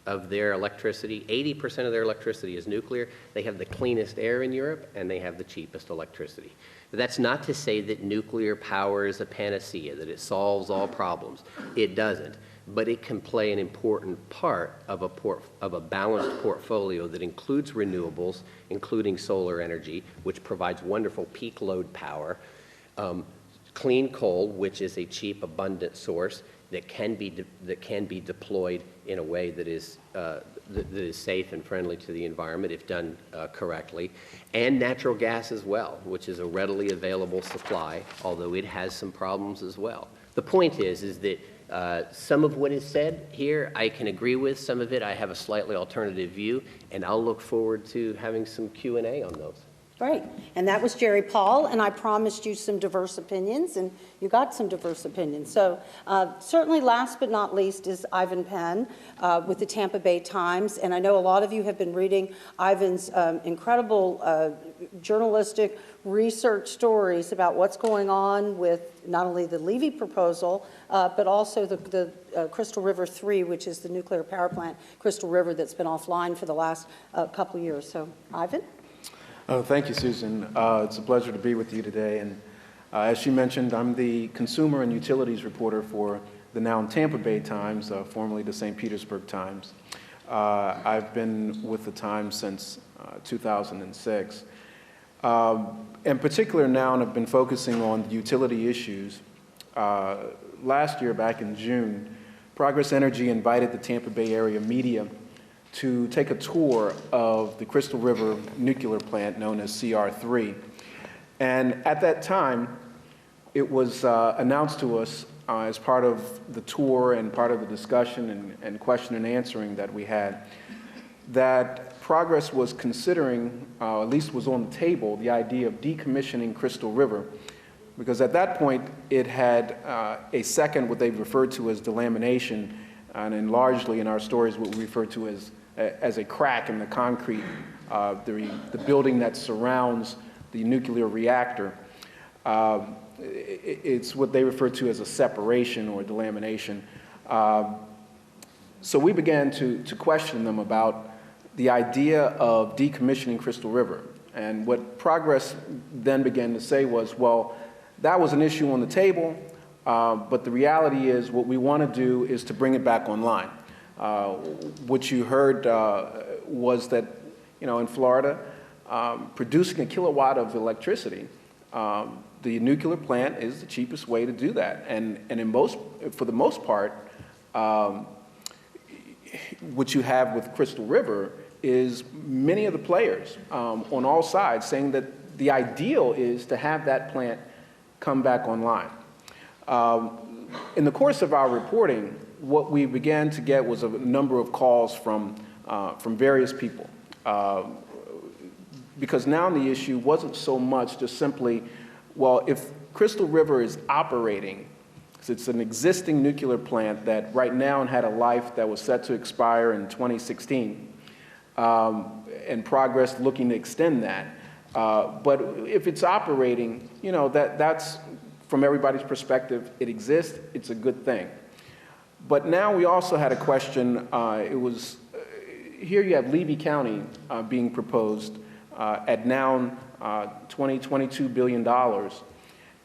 of their electricity. 80% of their electricity is nuclear. They have the cleanest air in Europe, and they have the cheapest electricity. But that's not to say that nuclear power is a panacea, that it solves all problems. It doesn't. But it can play an important part of a balanced portfolio that includes renewables, including solar energy, which provides wonderful peak load power, clean coal, which is a cheap, abundant source that can be deployed in a way that is safe and friendly to the environment if done correctly, and natural gas as well, which is a readily available supply, although it has some problems as well. The point is that some of what is said here I can agree with. Some of it I have a slightly alternative view, and I'll look forward to having some Q&A on those. Great. And that was Jerry Paul, and I promised you some diverse opinions, and you got some diverse opinions. So certainly last but not least is Ivan Penn with the Tampa Bay Times, and I know a lot of you have been reading Ivan's incredible journalistic research stories about what's going on with not only the Levy proposal, but also the Crystal River 3, which is the nuclear power plant, Crystal River, that's been offline for the last couple of years. So, Ivan? Thank you, Susan. It's a pleasure to be with you today. And as she mentioned, I'm the consumer and utilities reporter for the now Tampa Bay Times, formerly the St. Petersburg Times. I've been with the Times since 2006. In particular now, I've been focusing on utility issues. Last year, back in June, Progress Energy invited the Tampa Bay area media to take a tour of the Crystal River nuclear plant known as CR3. And at that time, it was announced to us as part of the tour and part of the discussion and question and answering that we had, that Progress was considering, at least was on the table, the idea of decommissioning Crystal River, because at that point it had a second, what they referred to as delamination, and then largely in our stories what we refer to as a crack in the concrete, the building that surrounds the nuclear reactor. It's what they refer to as a separation or delamination. So we began to question them about the idea of decommissioning Crystal River. And what Progress then began to say was, well, that was an issue on the table, but the reality is what we want to do is to bring it back online. What you heard was that, in Florida, producing a kilowatt of electricity, the nuclear plant is the cheapest way to do that. And for the most part, what you have with Crystal River is many of the players on all sides saying that the ideal is to have that plant come back online. In the course of our reporting, what we began to get was a number of calls from various people. Because now the issue wasn't so much just simply, well, if Crystal River is operating, because it's an existing nuclear plant that right now had a life that was set to expire in 2016, and Progress looking to extend that. But if it's operating, that's, from everybody's perspective, it exists, it's a good thing. But now we also had a question, here you have Levy County being proposed at now $22 billion.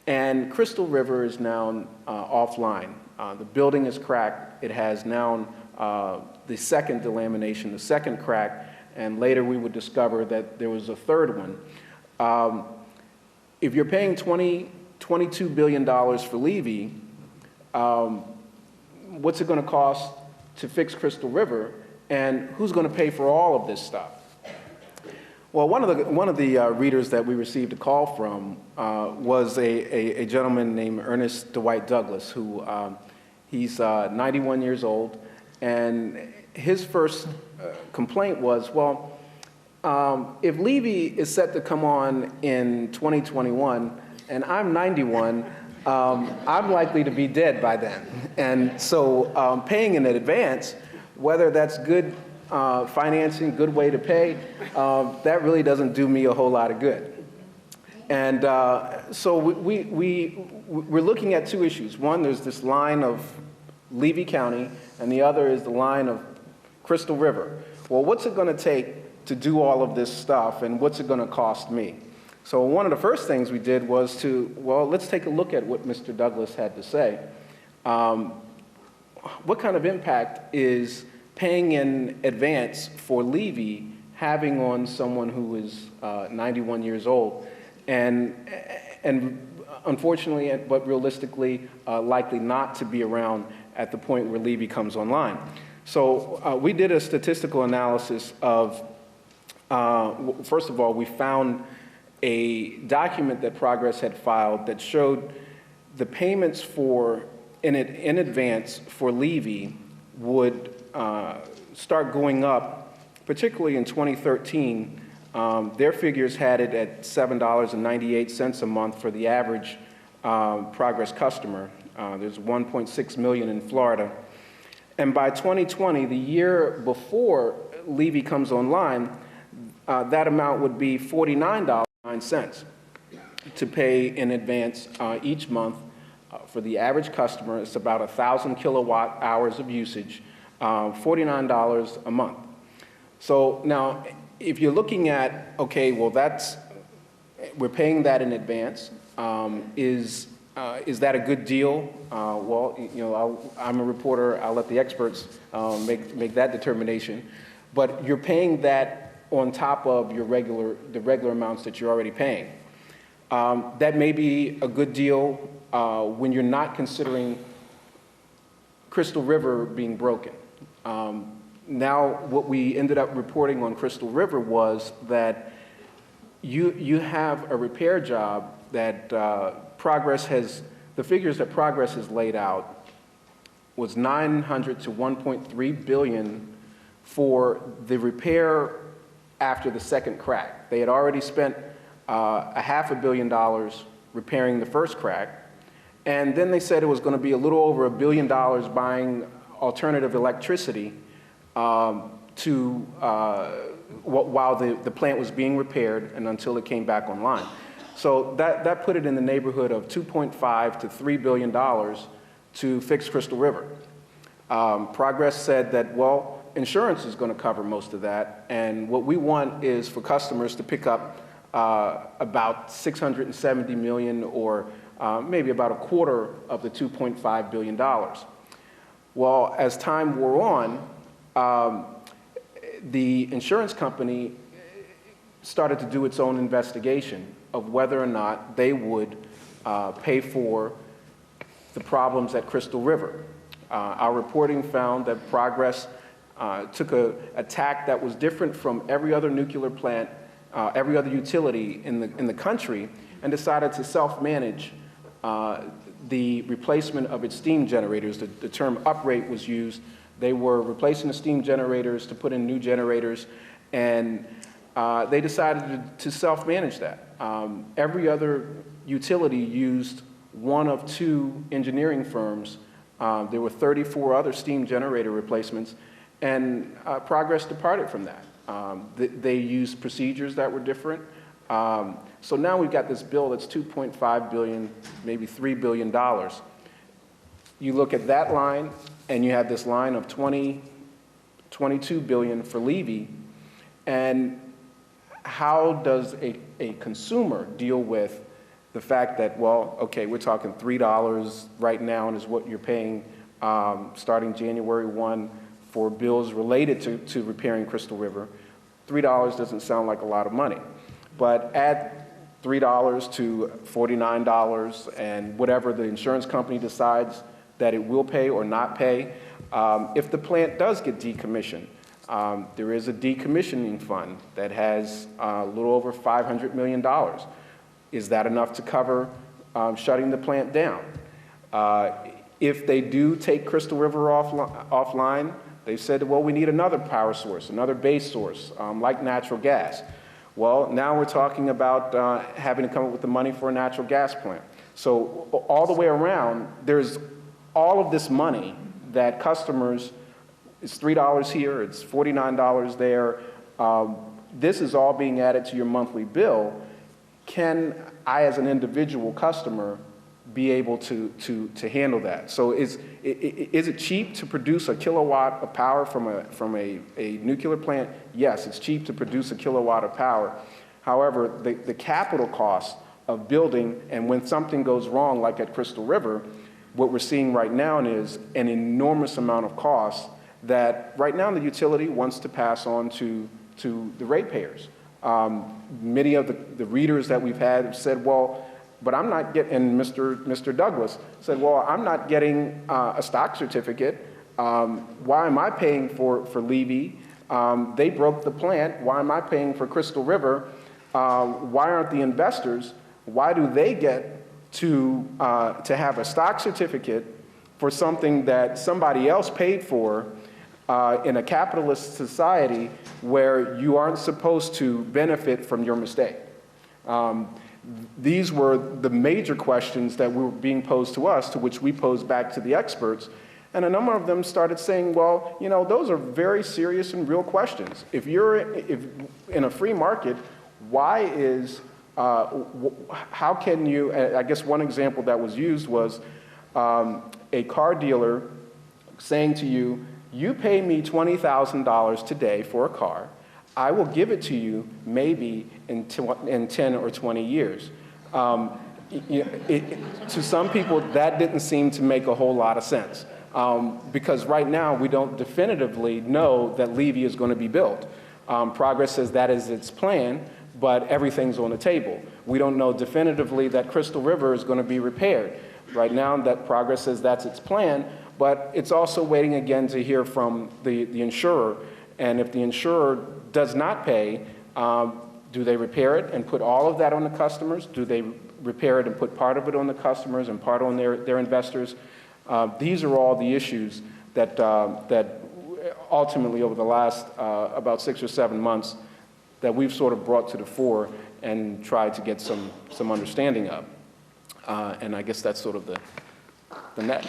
And Crystal River is now offline. The building is cracked. It has now the second delamination, the second crack, and later we would discover that there was a third one. If you're paying $22 billion for Levy, what's it going to cost to fix Crystal River, and who's going to pay for all of this stuff? Well, one of the readers that we received a call from was a gentleman named Ernest Dwight Douglas, who he's 91 years old, and his first complaint was, well, If Levy is set to come on in 2021, and I'm 91, I'm likely to be dead by then. And so paying in advance, whether that's good financing, good way to pay, that really doesn't do me a whole lot of good. And so we're looking at two issues. One, there's this line of Levy County, and the other is the line of Crystal River. Well, what's it going to take to do all of this stuff, and what's it going to cost me? So one of the first things we did was let's take a look at what Mr. Douglas had to say. What kind of impact is paying in advance for Levy having on someone who is 91 years old, and unfortunately, but realistically, likely not to be around at the point where Levy comes online? So we did a statistical analysis of, first of all, we found a document that Progress had filed that showed the payments in advance for Levy would start going up, particularly in 2013. Their figures had it at $7.98 a month for the average Progress customer. There's 1.6 million in Florida. And by 2020, the year before Levy comes online, that amount would be $49.09 to pay in advance each month. For the average customer, it's about 1,000 kilowatt hours of usage, $49 a month. So now, if you're looking at, okay, well, we're paying that in advance. Is that a good deal? Well, you know, I'm a reporter. I'll let the experts make that determination. But you're paying that on top of the regular amounts that you're already paying. That may be a good deal when you're not considering Crystal River being broken. Now, what we ended up reporting on Crystal River was that you have a repair job that the figures that Progress has laid out was $900 to $1.3 billion for the repair after the second crack. They had already spent $500 million repairing the first crack, and then they said it was going to be a little over $1 billion buying alternative electricity while the plant was being repaired and until it came back online. So that put it in the neighborhood of $2.5 to $3 billion to fix Crystal River. Progress said that, well, insurance is going to cover most of that, and what we want is for customers to pick up about $670 million, or maybe about a quarter of the $2.5 billion. Well, as time wore on, the insurance company started to do its own investigation of whether or not they would pay for the problems at Crystal River. Our reporting found that Progress took a tack that was different from every other nuclear plant, every other utility in the country, and decided to self-manage the replacement of its steam generators. The term uprate was used. They were replacing the steam generators to put in new generators, and they decided to self-manage that. Every other utility used one of two engineering firms. There were 34 other steam generator replacements, and Progress departed from that. They used procedures that were different. So now we've got this bill that's $2.5 billion, maybe $3 billion. You look at that line, and you have this line of $22 billion for Levy, and how does a consumer deal with the fact that, well, okay, we're talking $3 right now, and is what you're paying starting January 1 for bills related to repairing Crystal River. $3 doesn't sound like a lot of money, but add $3 to $49, and whatever the insurance company decides that it will pay or not pay. If the plant does get decommissioned, there is a decommissioning fund that has a little over $500 million. Is that enough to cover shutting the plant down? If they do take Crystal River offline, They've said, well, we need another power source, another base source, like natural gas. Well, now we're talking about having to come up with the money for a natural gas plant. So all the way around, there's all of this money that customers, it's $3 here, it's $49 there. This is all being added to your monthly bill. Can I, as an individual customer, be able to handle that? So is it cheap to produce a kilowatt of power from a nuclear plant? Yes, it's cheap to produce a kilowatt of power. However, the capital cost of building, and when something goes wrong, like at Crystal River, what we're seeing right now is an enormous amount of cost that right now the utility wants to pass on to the ratepayers. Many of the readers that we've had have said, well, but I'm not getting, and Mr. Douglas said, well, I'm not getting a stock certificate. Why am I paying for Levy? They broke the plant. Why am I paying for Crystal River? Why aren't the investors, why do they get to have a stock certificate for something that somebody else paid for in a capitalist society where you aren't supposed to benefit from your mistake? These were the major questions that were being posed to us, to which we posed back to the experts. And a number of them started saying, well, you know, those are very serious and real questions. If in a free market, why is, how can you, I guess one example that was used was a car dealer saying to you, you pay me $20,000 today for a car, I will give it to you maybe in 10 or 20 years. To some people, that didn't seem to make a whole lot of sense. Because right now, we don't definitively know that Levy is going to be built. Progress says that is its plan, but everything's on the table. We don't know definitively that Crystal River is going to be repaired. Right now, that Progress says that's its plan, but it's also waiting again to hear from the insurer. And if the insurer does not pay, do they repair it and put all of that on the customers? Do they repair it and put part of it on the customers and part on their investors? These are all the issues that ultimately over the last about 6 or 7 months that we've sort of brought to the fore and tried to get some understanding of. And I guess that's sort of the net.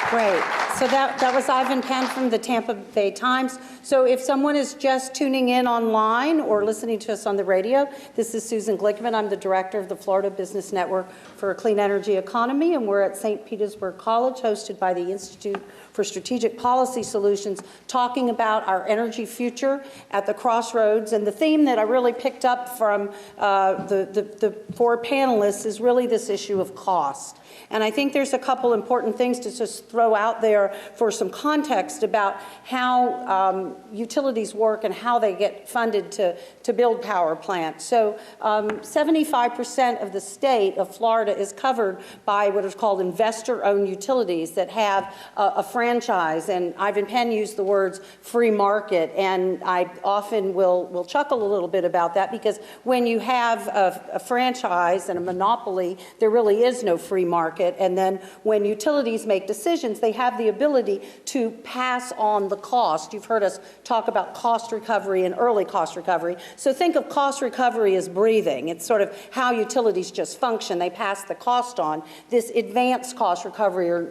Great. So that was Ivan Penn from the Tampa Bay Times. So if someone is just tuning in online or listening to us on the radio, this is Susan Glickman. I'm the director of the Florida Business Network for a Clean Energy Economy, and we're at St. Petersburg College, hosted by the Institute for Strategic Policy Solutions, talking about our energy future at the crossroads. And the theme that I really picked up from the 4 panelists is really this issue of cost. And I think there's a couple important things to just throw out there for some context about how utilities work and how they get funded to build power plants. So 75% of the state of Florida is covered by what is called investor-owned utilities that have a franchise. And Ivan Penn used the words free market, and I often will chuckle a little bit about that, because when you have a franchise and a monopoly, there really is no free market. And then when utilities make decisions, they have the ability to pass on the cost. You've heard us talk about cost recovery and early cost recovery. So think of cost recovery as breathing. It's sort of how utilities just function. They pass the cost on. This advanced cost recovery or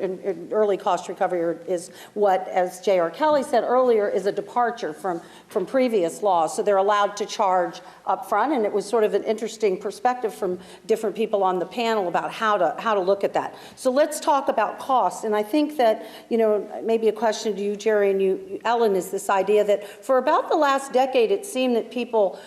early cost recovery is what, as J.R. Kelly said earlier, is a departure from previous laws. So they're allowed to charge up front, and it was sort of an interesting perspective from different people on the panel about how to look at that. So let's talk about cost. And I think that, you know, maybe a question to you, Jerry, and you, Ellen, is this idea that for about the last decade, it seemed that people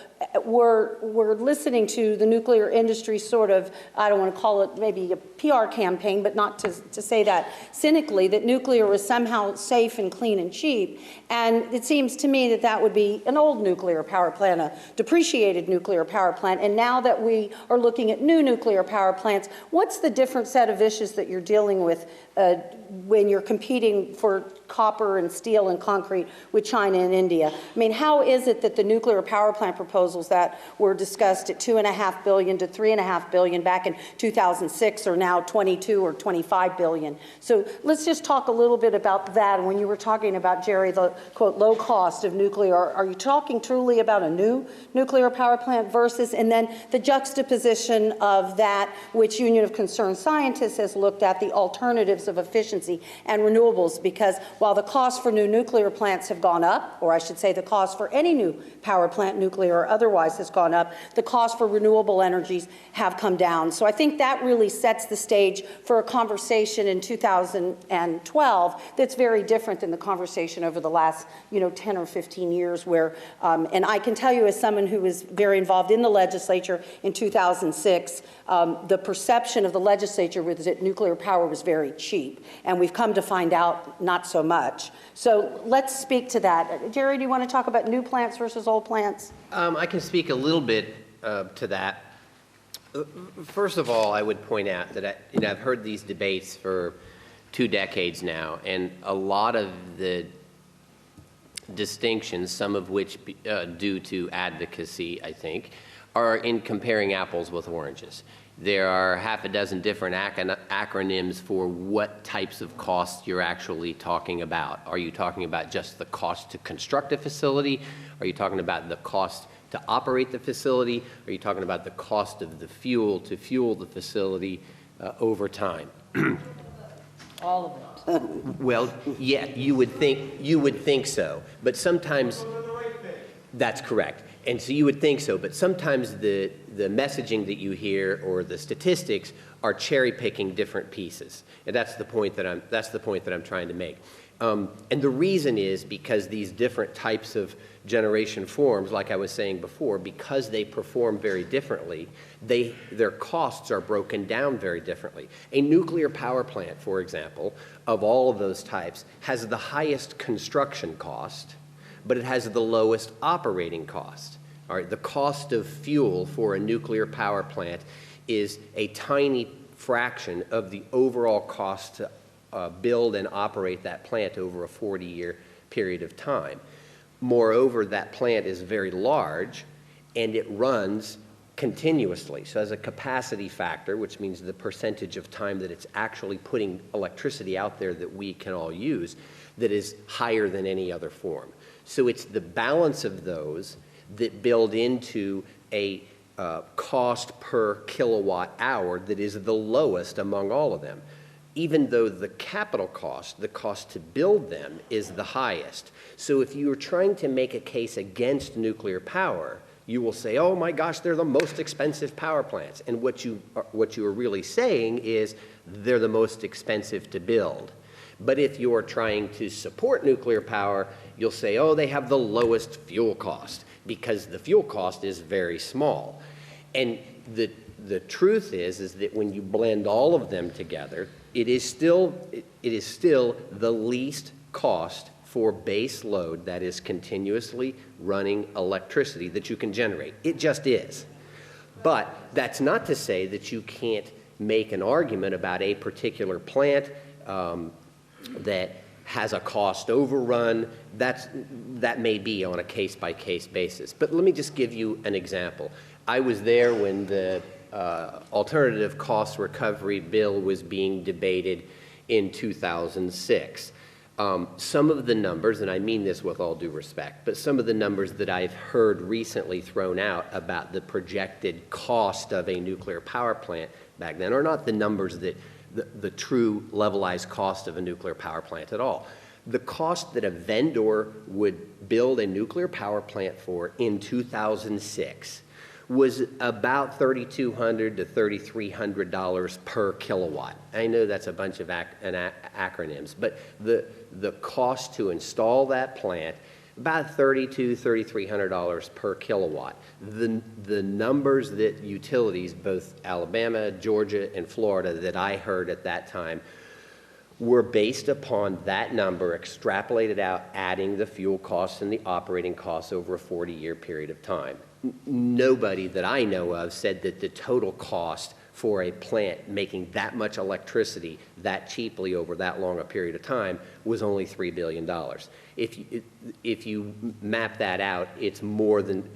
were listening to the nuclear industry sort of, I don't want to call it maybe a PR campaign, but not to say that cynically, that nuclear was somehow safe and clean and cheap. And it seems to me that that would be an old nuclear power plant, a depreciated nuclear power plant. And now that we are looking at new nuclear power plants, what's the different set of issues that you're dealing with when you're competing for copper and steel and concrete with China and India. I mean, how is it that the nuclear power plant proposals that were discussed at $2.5 billion to $3.5 billion back in 2006 are now 22 or 25 billion? So let's just talk a little bit about that. And when you were talking about, Jerry, the quote low cost of nuclear, are you talking truly about a new nuclear power plant versus, and then the juxtaposition of that which Union of Concerned Scientists has looked at, the alternatives of efficiency and renewables, because while the cost for new nuclear plants have gone up, or I should say the cost for any new power plant, nuclear or otherwise, has gone up, the cost for renewable energies have come down. So I think that really sets the stage for a conversation in 2012 that's very different than the conversation over the last 10 or 15 years where, and I can tell you as someone who was very involved in the legislature in 2006, the perception of the legislature was that nuclear power was very cheap, and we've come to find out not so much. So let's speak to that. Jerry, do you want to talk about new plants versus old plants? I can speak a little bit to that. First of all, I would point out that I've heard these debates for 2 decades now, and a lot of the distinctions, some of which due to advocacy, I think, are in comparing apples with oranges. There are half a dozen different acronyms for what types of costs you're actually talking about. Are you talking about just the cost to construct a facility? Are you talking about the cost to operate the facility? Are you talking about the cost of the fuel to fuel the facility over time? All of it. Well, yeah, you would think so, but sometimes that's correct. And so you would think so, but sometimes the messaging that you hear or the statistics are cherry picking different pieces, and that's the point that I'm trying to make. And the reason is because these different types of generation forms, like I was saying before, because they perform very differently, their costs are broken down very differently. A nuclear power plant, for example, of all of those types, has the highest construction cost, but it has the lowest operating cost. All right, the cost of fuel for a nuclear power plant is a tiny fraction of the overall cost to build and operate that plant over a 40-year period of time. Moreover, that plant is very large and it runs continuously. So as a capacity factor, which means the percentage of time that it's actually putting electricity out there that we can all use, that is higher than any other form. So it's the balance of those that build into a cost per kilowatt hour that is the lowest among all of them, even though the capital cost, the cost to build them, is the highest. So if you are trying to make a case against nuclear power, you will say, oh my gosh, they're the most expensive power plants. And what you are really saying is they're the most expensive to build. But if you're trying to support nuclear power, you'll say, oh, they have the lowest fuel cost, because the fuel cost is very small. And the truth is that when you blend all of them together, it is still the least cost for base load, that is continuously running electricity, that you can generate. It just is. But that's not to say that you can't make an argument about a particular plant that has a cost overrun. That may be on a case-by-case basis. But let me just give you an example. I was there when the alternative cost recovery bill was being debated in 2006. Some of the numbers, and I mean this with all due respect, but some of the numbers that I've heard recently thrown out about the projected cost of a nuclear power plant back then are not the numbers that the true levelized cost of a nuclear power plant at all. The cost that a vendor would build a nuclear power plant for in 2006 was about $3,200 to $3,300 per kilowatt. I know that's a bunch of acronyms, but the cost to install that plant, about $3,200, $3,300 per kilowatt. The numbers that utilities, both Alabama, Georgia, and Florida, that I heard at that time, were based upon that number extrapolated out, adding the fuel costs and the operating costs over a 40-year period of time. Nobody that I know of said that the total cost for a plant making that much electricity that cheaply over that long a period of time was only $3 billion. If you map that out, it's more than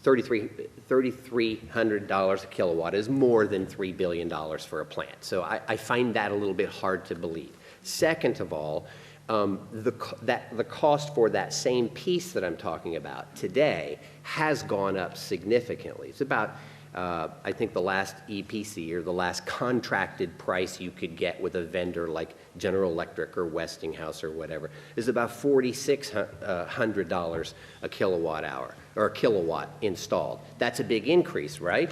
$3,300 a kilowatt is more than $3 billion for a plant. So I find that a little bit hard to believe. Second of all, the cost for that same piece that I'm talking about today has gone up significantly. It's about, I think the last EPC or the last contracted price you could get with a vendor like General Electric or Westinghouse or whatever is about $4,600 a kilowatt hour or a kilowatt installed. That's a big increase, right?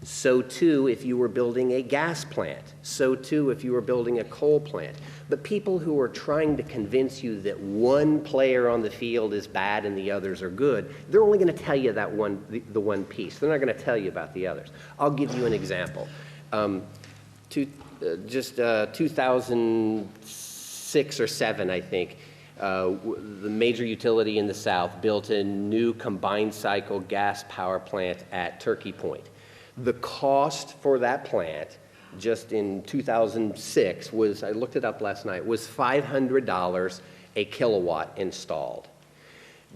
So too if you were building a gas plant. So too if you were building a coal plant. But people who are trying to convince you that one player on the field is bad and the others are good, they're only going to tell you that the one piece. They're not going to tell you about the others. I'll give you an example. 2006 or 7, I think, the major utility in the South built a new combined cycle gas power plant at Turkey Point. The cost for that plant just in 2006 was, I looked it up last night, was $500 a kilowatt installed.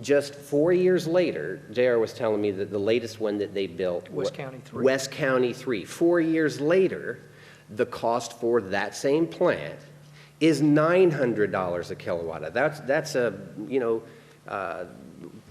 Just 4 years later, JR was telling me that the latest one that they built, West County 3. West County 3. 4 years later, the cost for that same plant is $900 a kilowatt. That's a, you know,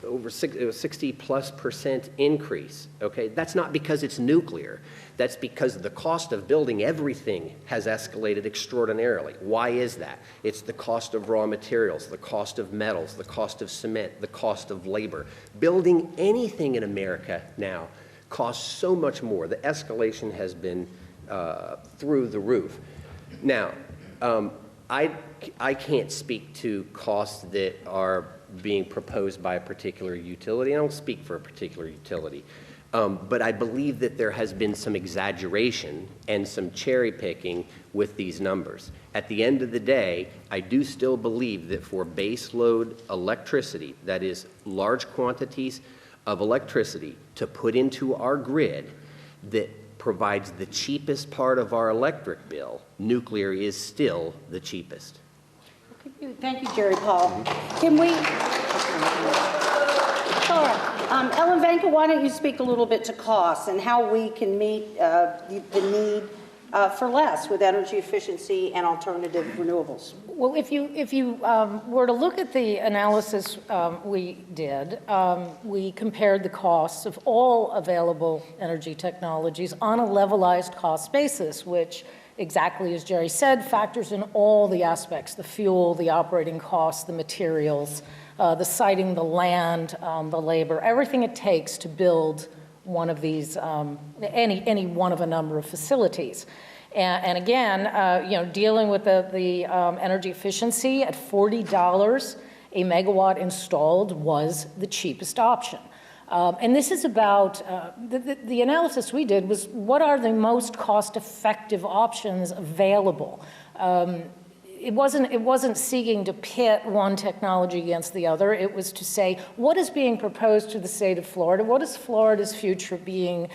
over 60+% increase, okay? That's not because it's nuclear. That's because the cost of building everything has escalated extraordinarily. Why is that? It's the cost of raw materials, the cost of metals, the cost of cement, the cost of labor. Building anything in America now costs so much more. The escalation has been through the roof. Now, I can't speak to costs that are being proposed by a particular utility. I don't speak for a particular utility. But I believe that there has been some exaggeration and some cherry picking with these numbers. At the end of the day, I do still believe that for base load electricity, that is large quantities of electricity to put into our grid that provides the cheapest part of our electric bill, nuclear is still the cheapest. Thank you, Jerry Paul. Can we, sorry, Ellen Vancko, why don't you speak a little bit to costs and how we can meet the need for less with energy efficiency and alternative renewables? Well, if you were to look at the analysis we did, we compared the costs of all available energy technologies on a levelized cost basis, which, exactly as Jerry said, factors in all the aspects: the fuel, the operating costs, the materials, the siting, the land, the labor, everything it takes to build one of these, any one of a number of facilities. And again, you know, dealing with the energy efficiency at $40 a megawatt installed was the cheapest option. And this is about, the analysis we did was what are the most cost-effective options available. It wasn't seeking to pit one technology against the other. It was to say, what is being proposed to the state of Florida? What is Florida's future being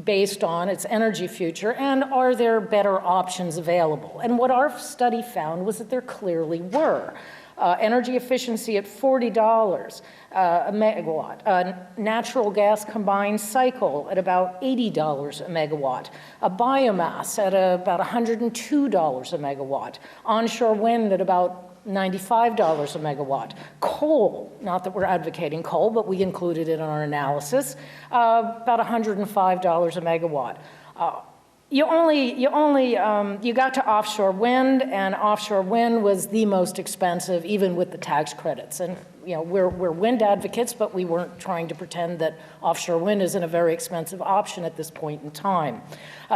based on, its energy future, and are there better options available? And what our study found was that there clearly were. Energy efficiency at $40 a megawatt, natural gas combined cycle at about $80 a megawatt, a biomass at about $102 a megawatt, onshore wind at about $95 a megawatt, coal, not that we're advocating coal, but we included it in our analysis, about $105 a megawatt. You got to offshore wind, and offshore wind was the most expensive, even with the tax credits. And you know, we're wind advocates, but we weren't trying to pretend that offshore wind isn't a very expensive option at this point in time.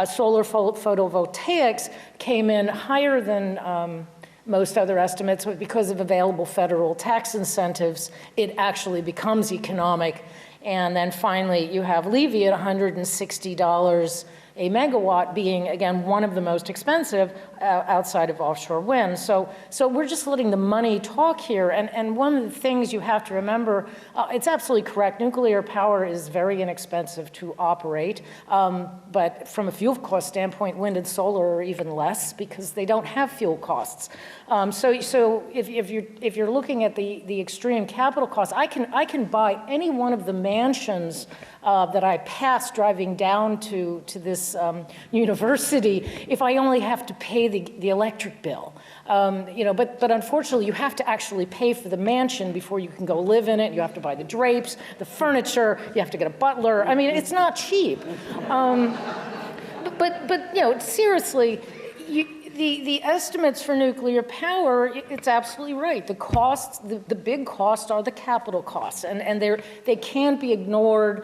Solar photovoltaics came in higher than most other estimates, but because of available federal tax incentives, it actually becomes economic. And then finally, you have Levy at $160 a megawatt being, again, one of the most expensive outside of offshore wind. So we're just letting the money talk here. And one of the things you have to remember, it's absolutely correct, nuclear power is very inexpensive to operate. But from a fuel cost standpoint, wind and solar are even less because they don't have fuel costs. So if you're looking at the extreme capital costs, I can buy any one of the mansions that I pass driving down to this university if I only have to pay the electric bill. But unfortunately, you have to actually pay for the mansion before you can go live in it. You have to buy the drapes, the furniture, you have to get a butler. I mean, it's not cheap. But seriously, the estimates for nuclear power, it's absolutely right. The costs, the big costs are the capital costs, and they can't be ignored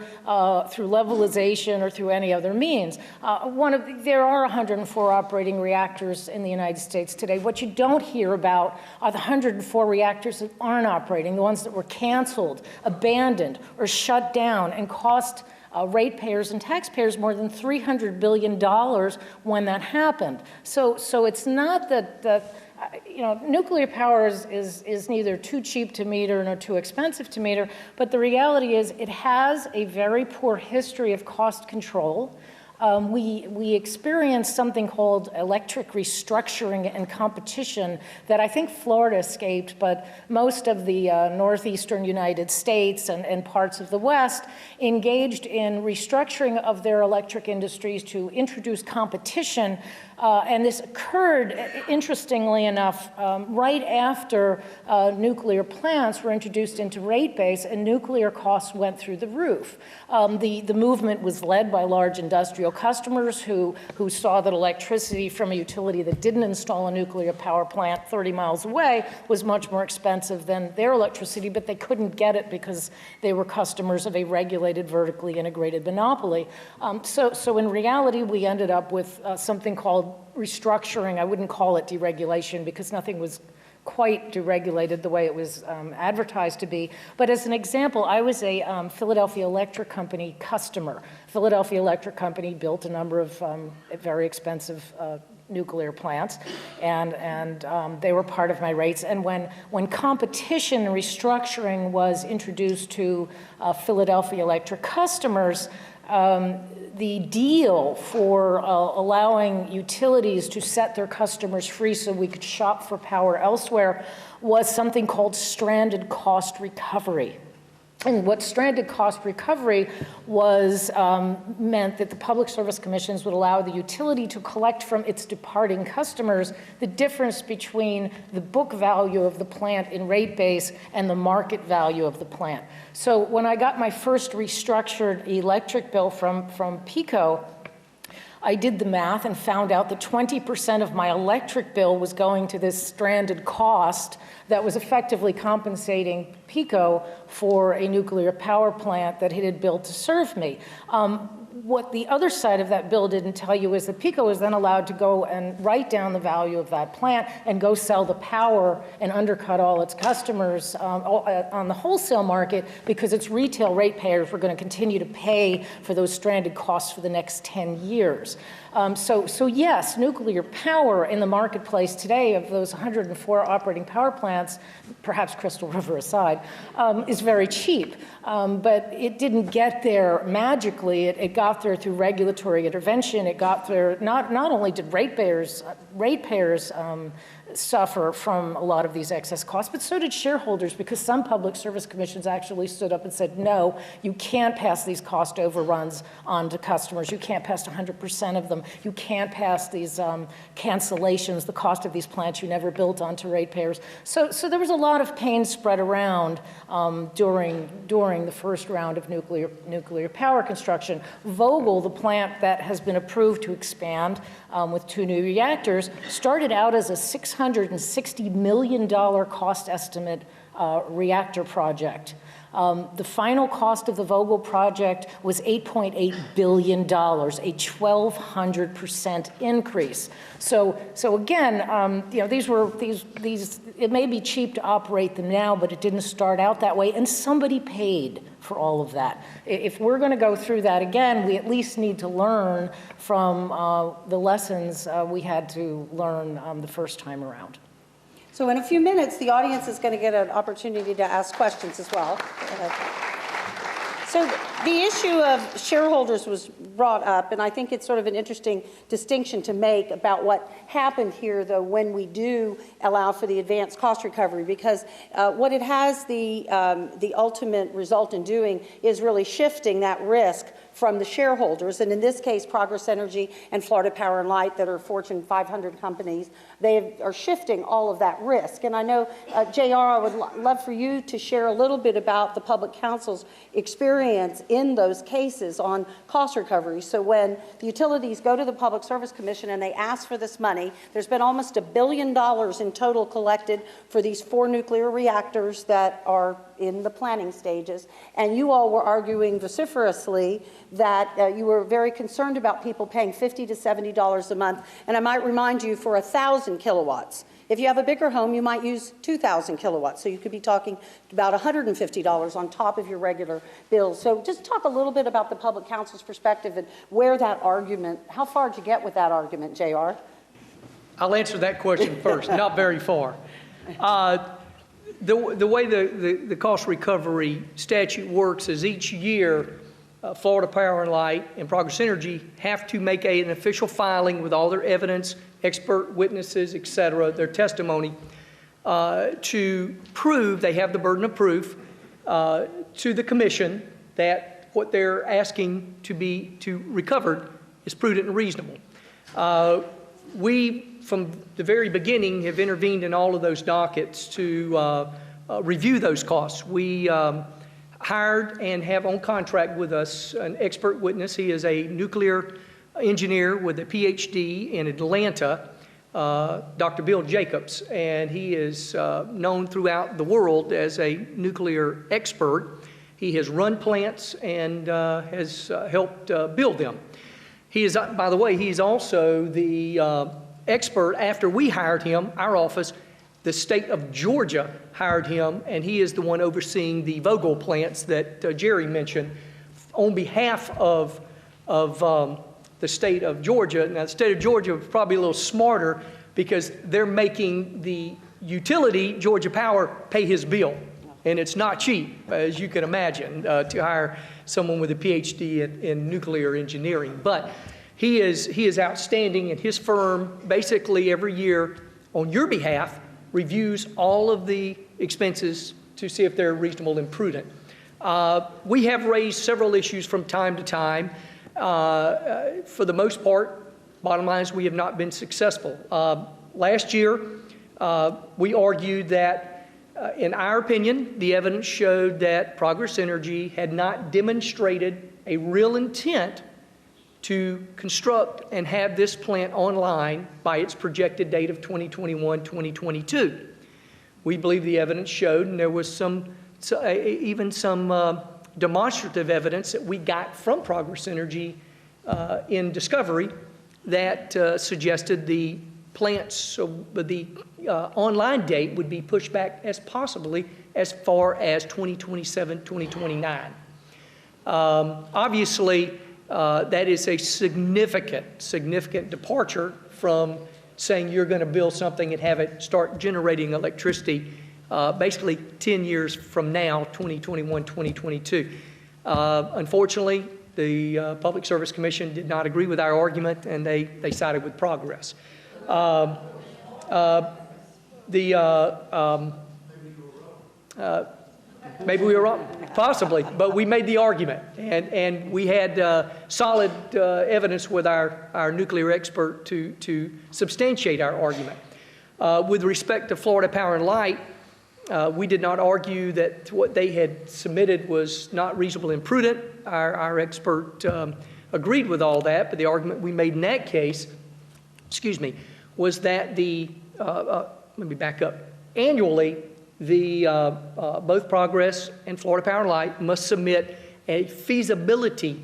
through levelization or through any other means. There are 104 operating reactors in the United States today. What you don't hear about are the 104 reactors that aren't operating, the ones that were canceled, abandoned, or shut down and cost ratepayers and taxpayers more than $300 billion when that happened. So it's not that nuclear power is neither too cheap to meter nor too expensive to meter, but the reality is it has a very poor history of cost control. We experienced something called electric restructuring and competition that I think Florida escaped, but most of the northeastern United States and parts of the West engaged in restructuring of their electric industries to introduce competition. And this occurred, interestingly enough, right after nuclear plants were introduced into rate base and nuclear costs went through the roof. The movement was led by large industrial customers who saw that electricity from a utility that didn't install a nuclear power plant 30 miles away was much more expensive than their electricity, but they couldn't get it because they were customers of a regulated, vertically integrated monopoly. So in reality, we ended up with something called restructuring. I wouldn't call it deregulation because nothing was quite deregulated the way it was advertised to be. But as an example, I was a Philadelphia Electric Company customer. Philadelphia Electric Company built a number of very expensive nuclear plants, and they were part of my rates. And when competition restructuring was introduced to Philadelphia Electric customers, the deal for allowing utilities to set their customers free so we could shop for power elsewhere was something called stranded cost recovery. And what stranded cost recovery was meant that the Public Service Commissions would allow the utility to collect from its departing customers the difference between the book value of the plant in rate base and the market value of the plant. So when I got my first restructured electric bill from PECO, I did the math and found out that 20% of my electric bill was going to this stranded cost that was effectively compensating PECO for a nuclear power plant that it had built to serve me. What the other side of that bill didn't tell you is that PECO was then allowed to go and write down the value of that plant and go sell the power and undercut all its customers on the wholesale market because its retail ratepayers were going to continue to pay for those stranded costs for the next 10 years. So yes, nuclear power in the marketplace today of those 104 operating power plants, perhaps Crystal River aside, is very cheap. But it didn't get there magically. It got there through regulatory intervention. It got there, not only did ratepayers suffer from a lot of these excess costs, but so did shareholders, because some public service commissions actually stood up and said, no, you can't pass these cost overruns on to customers. You can't pass 100% of them. You can't pass these cancellations, the cost of these plants you never built onto ratepayers. So there was a lot of pain spread around during the first round of nuclear power construction. Vogtle, the plant that has been approved to expand with 2 new reactors, started out as a $660 million cost estimate reactor project. The final cost of the Vogtle project was $8.8 billion, a 1,200% increase. So again, you know, these, it may be cheap to operate them now, but it didn't start out that way, and somebody paid for all of that. If we're going to go through that again, we at least need to learn from the lessons we had to learn the first time around. So in a few minutes, the audience is going to get an opportunity to ask questions as well. So the issue of shareholders was brought up, and I think it's sort of an interesting distinction to make about what happened here, though, when we do allow for the advanced cost recovery, because what it has the ultimate result in doing is really shifting that risk from the shareholders, and in this case, Progress Energy and Florida Power and Light, that are Fortune 500 companies, they are shifting all of that risk. And I know, JR, I would love for you to share a little bit about the Public Counsel's experience in those cases on cost recovery. So when the utilities go to the Public Service Commission and they ask for this money, there's been almost $1 billion in total collected for these 4 nuclear reactors that are in the planning stages, and you all were arguing vociferously that you were very concerned about people paying $50 to $70 a month. And I might remind you, for 1,000 kilowatts, if you have a bigger home, you might use 2,000 kilowatts, so you could be talking about $150 on top of your regular bill. So just talk a little bit about the Public Counsel's perspective and where that argument, how far did you get with that argument, JR? I'll answer that question first, not very far. The way the cost recovery statute works is each year, Florida Power and Light and Progress Energy have to make an official filing with all their evidence, expert witnesses, et cetera, their testimony, to prove, they have the burden of proof, to the commission that what they're asking to be recovered is prudent and reasonable. We, from the very beginning, have intervened in all of those dockets to review those costs. We hired and have on contract with us an expert witness. He is a nuclear engineer with a PhD in Atlanta, Dr. Bill Jacobs, and he is known throughout the world as a nuclear expert. He has run plants and has helped build them. He is, by the way, he's also the expert. After we hired him, our office, the state of Georgia hired him, and he is the one overseeing the Vogtle plants that Jerry mentioned on behalf of the state of Georgia. Now, the state of Georgia is probably a little smarter because they're making the utility, Georgia Power, pay his bill. And it's not cheap, as you can imagine, to hire someone with a PhD in nuclear engineering. But he is outstanding, and his firm basically every year on your behalf reviews all of the expenses to see if they're reasonable and prudent. We have raised several issues from time to time. For the most part, bottom line is we have not been successful. Last year, we argued that in our opinion, the evidence showed that Progress Energy had not demonstrated a real intent to construct and have this plant online by its projected date of 2021, 2022. We believe the evidence showed, and there was even some demonstrative evidence that we got from Progress Energy in discovery that suggested the plant's the online date would be pushed back as possibly as far as 2027, 2029. Obviously, that is a significant departure from saying you're going to build something and have it start generating electricity basically 10 years from now, 2021, 2022. Unfortunately, the Public Service Commission did not agree with our argument, and they sided with Progress. Maybe we were wrong, possibly, but we made the argument, and we had solid evidence with our nuclear expert to substantiate our argument. With respect to Florida Power and Light, we did not argue that what they had submitted was not reasonable and prudent. Our expert agreed with all that, but the argument we made in that case, was that let me back up. Annually, both Progress and Florida Power and Light must submit a feasibility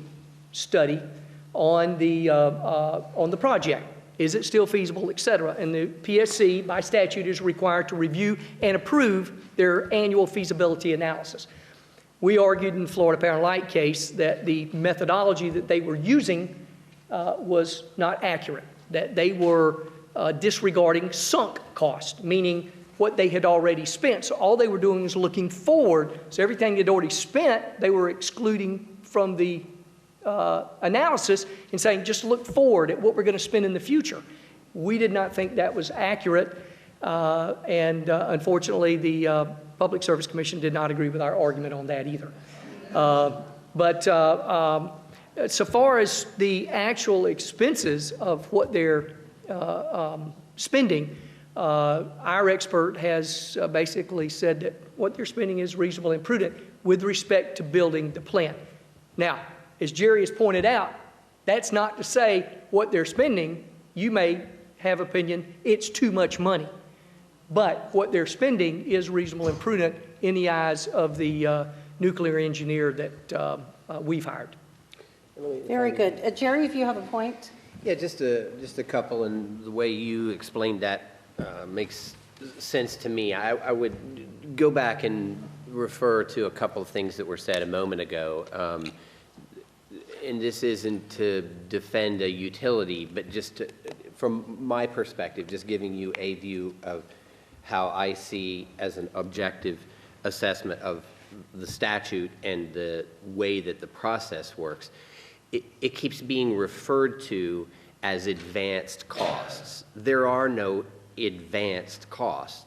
study on the project. Is it still feasible, et cetera? And the PSC, by statute, is required to review and approve their annual feasibility analysis. We argued in the Florida Power and Light case that the methodology that they were using was not accurate, that they were disregarding sunk cost, meaning what they had already spent. So all they were doing was looking forward. So everything they'd already spent, they were excluding from the analysis and saying, just look forward at what we're going to spend in the future. We did not think that was accurate, and unfortunately, the Public Service Commission did not agree with our argument on that either. But so far as the actual expenses of what they're spending, our expert has basically said that what they're spending is reasonable and prudent with respect to building the plant. Now, as Jerry has pointed out, that's not to say what they're spending, you may have opinion, it's too much money. But what they're spending is reasonable and prudent in the eyes of the nuclear engineer that we've hired. Very good. Jerry, if you have a point? Yeah, just a couple, and the way you explained that makes sense to me. I would go back and refer to a couple of things that were said a moment ago. And this isn't to defend a utility, but just to, from my perspective, just giving you a view of how I see as an objective assessment of the statute and the way that the process works. It keeps being referred to as advanced costs. There are no advanced costs.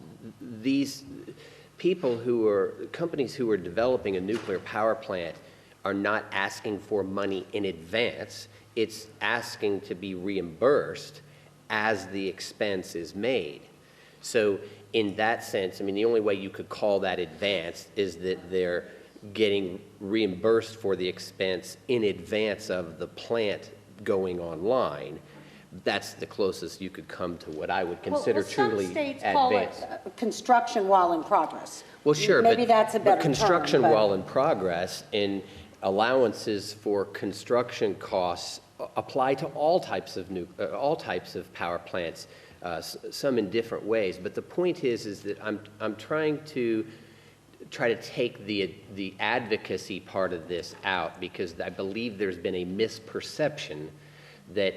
These people companies who are developing a nuclear power plant are not asking for money in advance. It's asking to be reimbursed as the expense is made. So in that sense, I mean, the only way you could call that advanced is that they're getting reimbursed for the expense in advance of the plant going online. That's the closest you could come to what I would consider truly advanced. Some states call it construction while in progress. Well, sure, maybe that's a better but construction term, while in progress and allowances for construction costs apply to all types of power plants, some in different ways. But the point is that I'm trying to take the advocacy part of this out, because I believe there's been a misperception that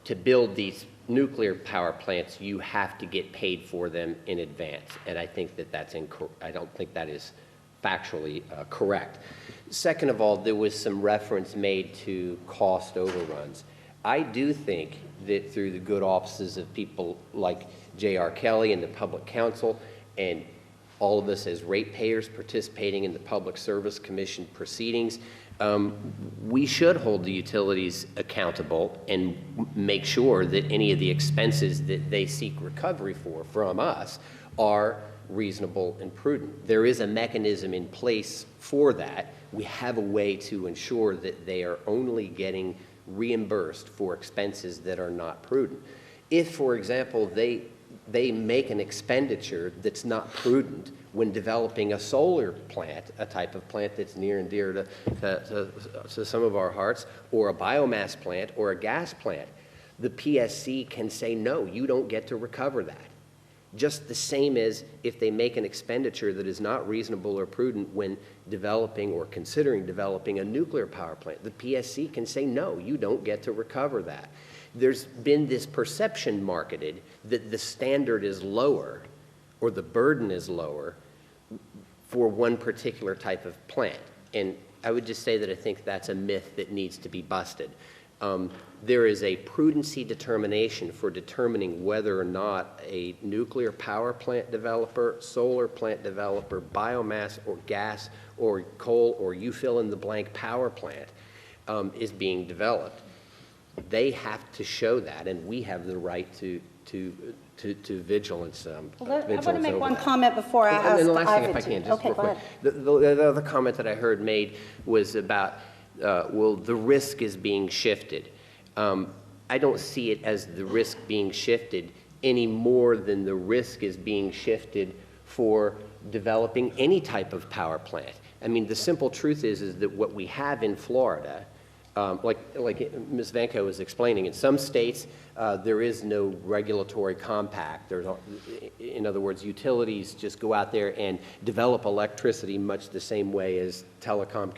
to build these nuclear power plants, you have to get paid for them in advance. And I think that that's incorrect. I don't think that is factually correct. Second of all, there was some reference made to cost overruns. I do think that through the good offices of people like J.R. Kelly and the Public Counsel, and all of us as ratepayers participating in the Public Service Commission proceedings, we should hold the utilities accountable and make sure that any of the expenses that they seek recovery for from us are reasonable and prudent. There is a mechanism in place for that. We have a way to ensure that they are only getting reimbursed for expenses that are not prudent. If, for example, they make an expenditure that's not prudent when developing a solar plant, a type of plant that's near and dear to some of our hearts, or a biomass plant or a gas plant, the PSC can say, no, you don't get to recover that. Just the same as if they make an expenditure that is not reasonable or prudent when developing or considering developing a nuclear power plant. The PSC can say, no, you don't get to recover that. There's been this perception marketed that the standard is lower or the burden is lower for one particular type of plant. And I would just say that I think that's a myth that needs to be busted. There is a prudency determination for determining whether or not a nuclear power plant developer, solar plant developer, biomass or gas or coal or you fill in the blank power plant is being developed. They have to show that, and we have the right to vigilance. I want to make one comment before I ask and the last thing, Ivan if I can, to. just Okay, real go quick. ahead. The other comment that I heard made was about, well, the risk is being shifted. I don't see it as the risk being shifted any more than the risk is being shifted for developing any type of power plant. I mean, the simple truth is that what we have in Florida, like Ms. Vancko was explaining, in some states there is no regulatory compact. In other words, utilities just go out there and develop electricity much the same way as telecom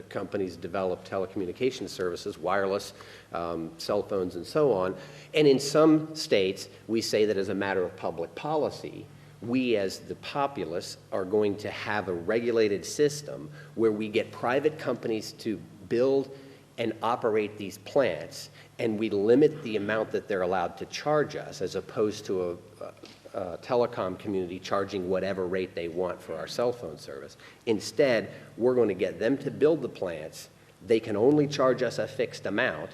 companies develop telecommunication services, wireless, cell phones, and so on. And in some states, we say that as a matter of public policy, we as the populace are going to have a regulated system where we get private companies to build and operate these plants, and we limit the amount that they're allowed to charge us, as opposed to a telecom community charging whatever rate they want for our cell phone service. Instead, we're going to get them to build the plants. They can only charge us a fixed amount,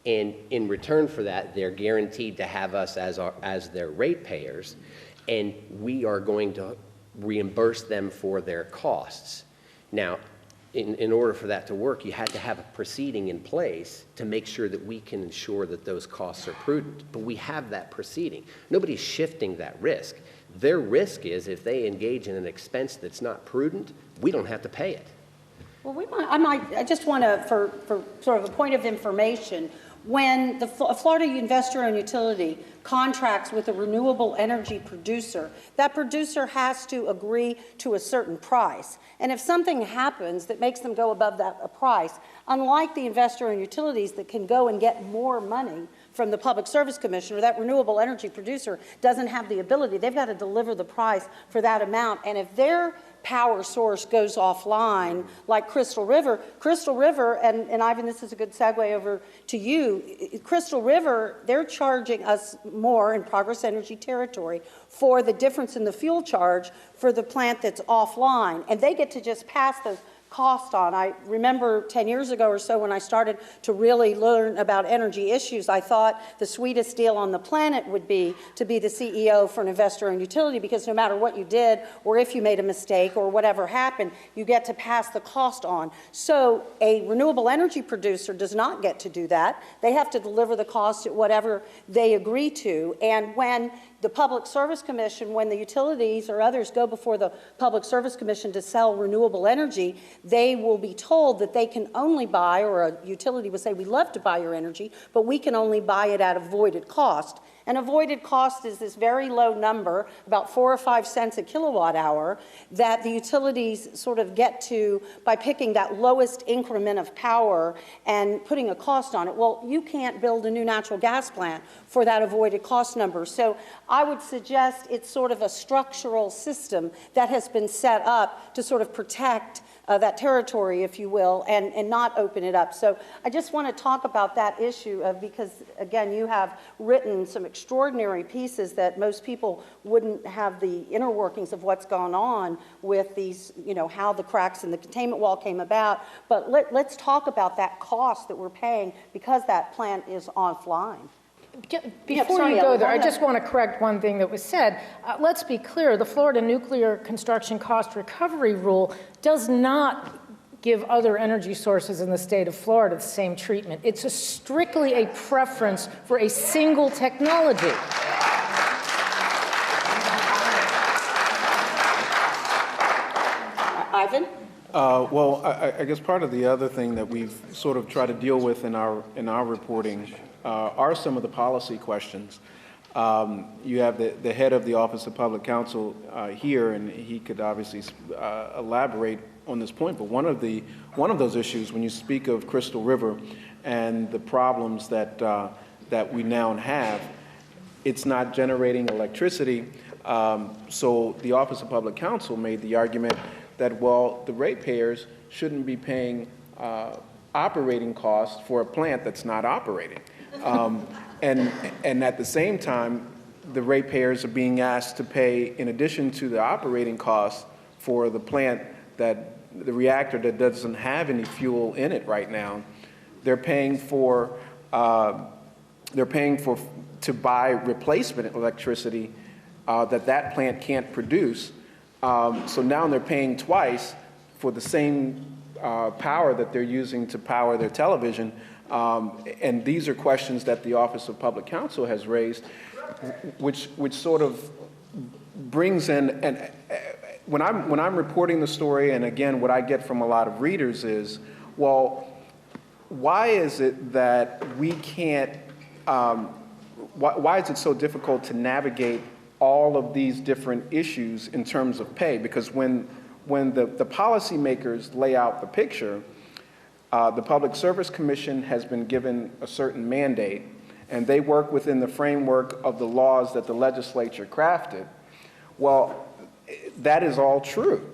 and in return for that, they're guaranteed to have us as their ratepayers, and we are going to reimburse them for their costs. Now, in order for that to work, you had to have a proceeding in place to make sure that we can ensure that those costs are prudent. But we have that proceeding. Nobody's shifting that risk. Their risk is if they engage in an expense that's not prudent, we don't have to pay it. Well, I just want to, for sort of a point of information, when the Florida investor-owned utility contracts with a renewable energy producer, that producer has to agree to a certain price. And if something happens that makes them go above that price, unlike the investor-owned utilities that can go and get more money from the Public Service Commission, or that renewable energy producer doesn't have the ability, they've got to deliver the price for that amount. And if their power source goes offline, like Crystal River, and Ivan, this is a good segue over to you. Crystal River, they're charging us more in Progress Energy territory for the difference in the fuel charge for the plant that's offline, and they get to just pass those cost on. I remember 10 years ago or so when I started to really learn about energy issues, I thought the sweetest deal on the planet would be to be the CEO for an investor-owned utility, because no matter what you did or if you made a mistake or whatever happened, you get to pass the cost on. So a renewable energy producer does not get to do that. They have to deliver the cost at whatever they agree to. And when the Public Service Commission, when the utilities or others go before the Public Service Commission to sell renewable energy, they will be told that they can only buy, or a utility will say, we love to buy your energy, but we can only buy it at avoided cost. And avoided cost is this very low number, about 4 or 5 cents a kilowatt hour, that the utilities sort of get to by picking that lowest increment of power and putting a cost on it. Well, you can't build a new natural gas plant for that avoided cost number. So I would suggest it's sort of a structural system that has been set up to sort of protect that territory, if you will, and not open it up. So I just want to talk about that issue because, again, you have written some extraordinary pieces that most people wouldn't have the inner workings of what's gone on with these, how the cracks in the containment wall came about. But let's talk about that cost that we're paying because that plant is offline. Before you go there, I just want to correct one thing that was said. Let's be clear, the Florida Nuclear Construction Cost Recovery Rule does not give other energy sources in the state of Florida the same treatment. It's strictly a preference for a single technology. Ivan? Well, I guess part of the other thing that we've sort of tried to deal with in our reporting are some of the policy questions. You have the head of the Office of Public Counsel here, and he could obviously elaborate on this point. But one of those issues, when you speak of Crystal River and the problems that we now have, it's not generating electricity. So the Office of Public Counsel made the argument that, well, the ratepayers shouldn't be paying operating costs for a plant that's not operating. And at the same time, the ratepayers are being asked to pay, in addition to the operating costs for the plant the reactor that doesn't have any fuel in it right now, they're paying to buy replacement electricity that plant can't produce. So now they're paying twice for the same power that they're using to power their television. And these are questions that the Office of Public Counsel has raised, which sort of brings in, and when I'm reporting the story, and again, what I get from a lot of readers is, well, why is it that we can't, why is it so difficult to navigate all of these different issues in terms of pay? Because when the policymakers lay out the picture, the Public Service Commission has been given a certain mandate, and they work within the framework of the laws that the legislature crafted. Well, that is all true.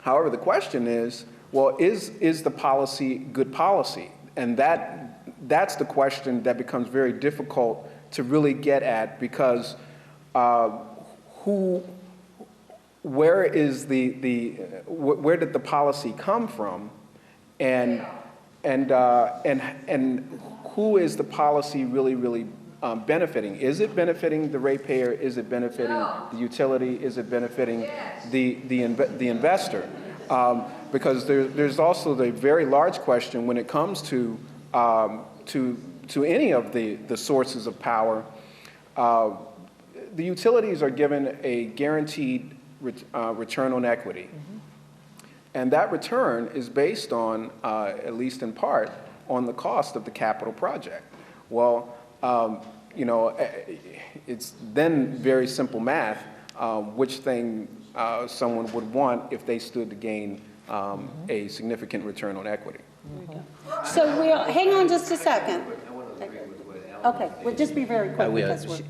However, the question is, well, is the policy good policy? And that's the question that becomes very difficult to really get at, because where did the policy come from, and who is the policy really benefiting? Is it benefiting the ratepayer? Is it benefiting the utility? Is it benefiting the investor? Because there's also the very large question when it comes to any of the sources of power. The utilities are given a guaranteed return on equity. And that return is based on, at least in part, on the cost of the capital project. Well, you know, it's then very simple math, which thing someone would want if they stood to gain a significant return on equity. So hang on just a second. Okay, well, just be very quick. Because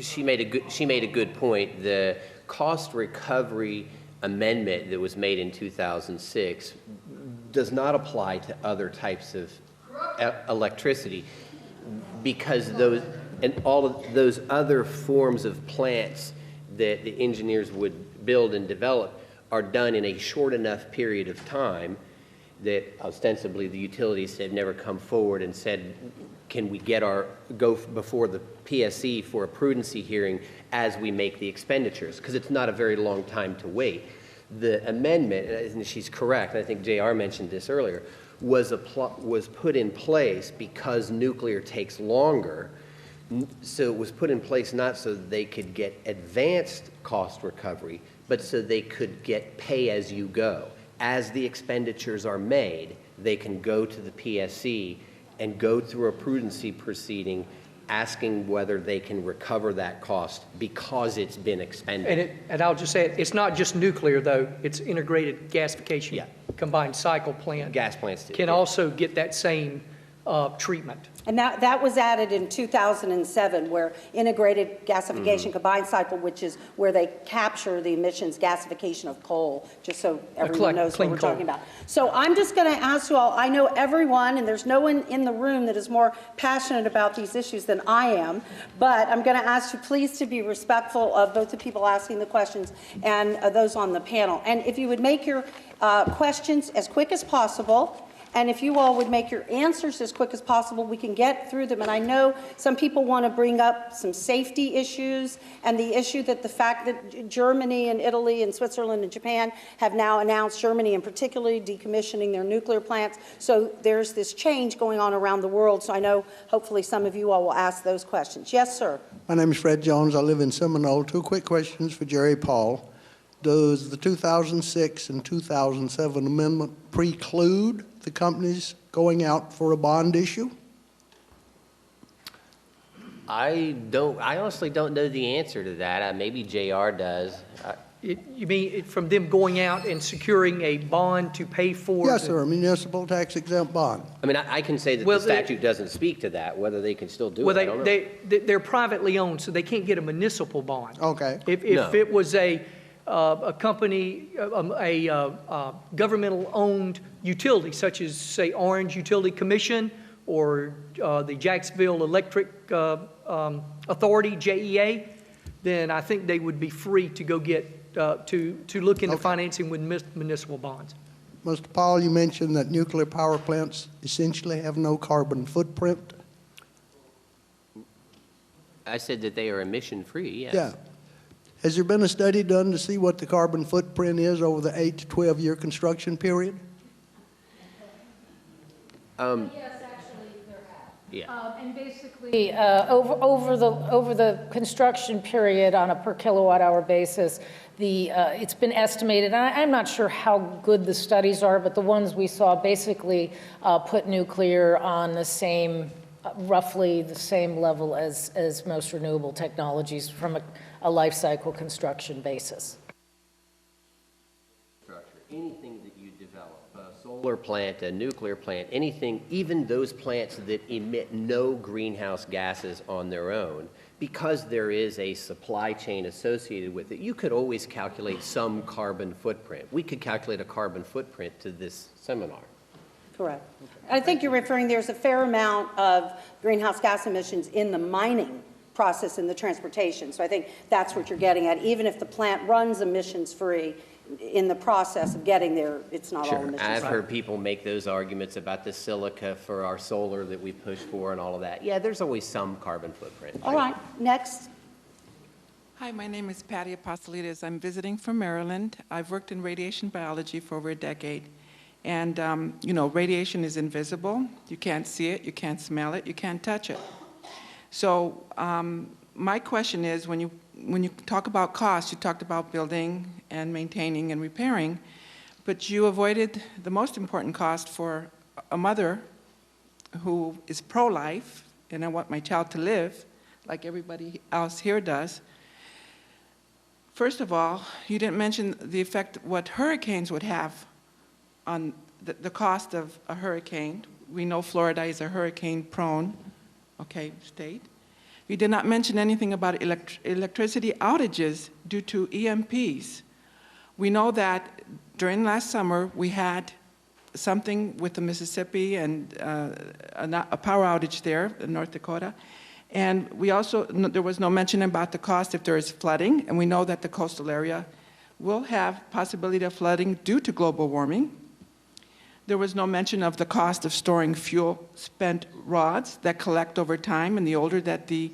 she made a good point. The cost recovery amendment that was made in 2006 does not apply to other types of electricity, because all of those other forms of plants that the engineers would build and develop are done in a short enough period of time that ostensibly the utilities have never come forward and said, can we go before the PSC for a prudency hearing as we make the expenditures? Because it's not a very long time to wait. The amendment, and she's correct, I think JR mentioned this earlier, was put in place because nuclear takes longer. So it was put in place not so that they could get advanced cost recovery, but so they could get pay as you go. As the expenditures are made, they can go to the PSC and go through a prudency proceeding asking whether they can recover that cost because it's been expended. And I'll just say, it's not just nuclear, though. It's integrated gasification, combined cycle plant. Gas plants too. Can also get that same treatment. And that was added in 2007, where integrated gasification combined cycle, which is where they capture the emissions gasification of coal, just so everyone knows what we're talking about. So I'm just going to ask you all, I know everyone, and there's no one in the room that is more passionate about these issues than I am, but I'm going to ask you please to be respectful of both the people asking the questions and those on the panel. And if you would make your questions as quick as possible, and if you all would make your answers as quick as possible, we can get through them. And I know some people want to bring up some safety issues and the issue that the fact that Germany and Italy and Switzerland and Japan have now announced, Germany in particular, decommissioning their nuclear plants. So there's this change going on around the world. So I know hopefully some of you all will ask those questions. Yes, sir. My name is Fred Jones. I live in Seminole. Two quick questions for Jerry Paul. Does the 2006 and 2007 amendment preclude the companies going out for a bond issue? I honestly don't know the answer to that. Maybe JR does. You mean from them going out and securing a bond to pay for? Yes, sir, a municipal tax exempt bond. I mean, I can say that the statute doesn't speak to that. Whether they can still do it, I don't know. They're privately owned, so they can't get a municipal bond. Okay. If it was a company, a governmental-owned utility, such as, say, Orange Utility Commission or the Jacksonville Electric Authority, JEA, then I think they would be free to go get, to look into financing with municipal bonds. Mr. Paul, you mentioned that nuclear power plants essentially have no carbon footprint. I said that they are emission-free, yes. Yeah. Has there been a study done to see what the carbon footprint is over the 8 to 12-year construction period? Yes, actually, there Yeah. And basically, over the construction period on a per kilowatt hour basis, it's been estimated, and I'm not sure how good the studies are, but the ones we saw basically put nuclear on the same, roughly the same level as most renewable technologies from a life cycle construction basis. Anything that you develop, a solar plant, a nuclear plant, anything, even those plants that emit no greenhouse gases on their own, because there is a supply chain associated with it, you could always calculate some carbon footprint. We could calculate a carbon footprint to this seminar. Correct. I think you're referring, there's a fair amount of greenhouse gas emissions in the mining process in the transportation. So I think that's what you're getting at. Even if the plant runs emissions-free, in the process of getting there, it's not all emissions. I've heard people make those arguments about the silica for our solar that we push for and all of that. Yeah, there's always some carbon footprint. All right, next. Hi, my name is Patty Apostolides. I'm visiting from Maryland. I've worked in radiation biology for over a decade. And, you know, radiation is invisible. You can't see it, you can't smell it, you can't touch it. So my question is, when you talk about cost, you talked about building and maintaining and repairing, but you avoided the most important cost for a mother who is pro-life, and I want my child to live like everybody else here does. First of all, you didn't mention the effect what hurricanes would have on the cost of a hurricane. We know Florida is a hurricane-prone, state. You did not mention anything about electricity outages due to EMPs. We know that during last summer, we had something with the Mississippi and a power outage there in North Dakota. And we also, there was no mention about the cost if there is flooding, and we know that the coastal area will have possibility of flooding due to global warming. There was no mention of the cost of storing fuel-spent rods that collect over time, and the older that the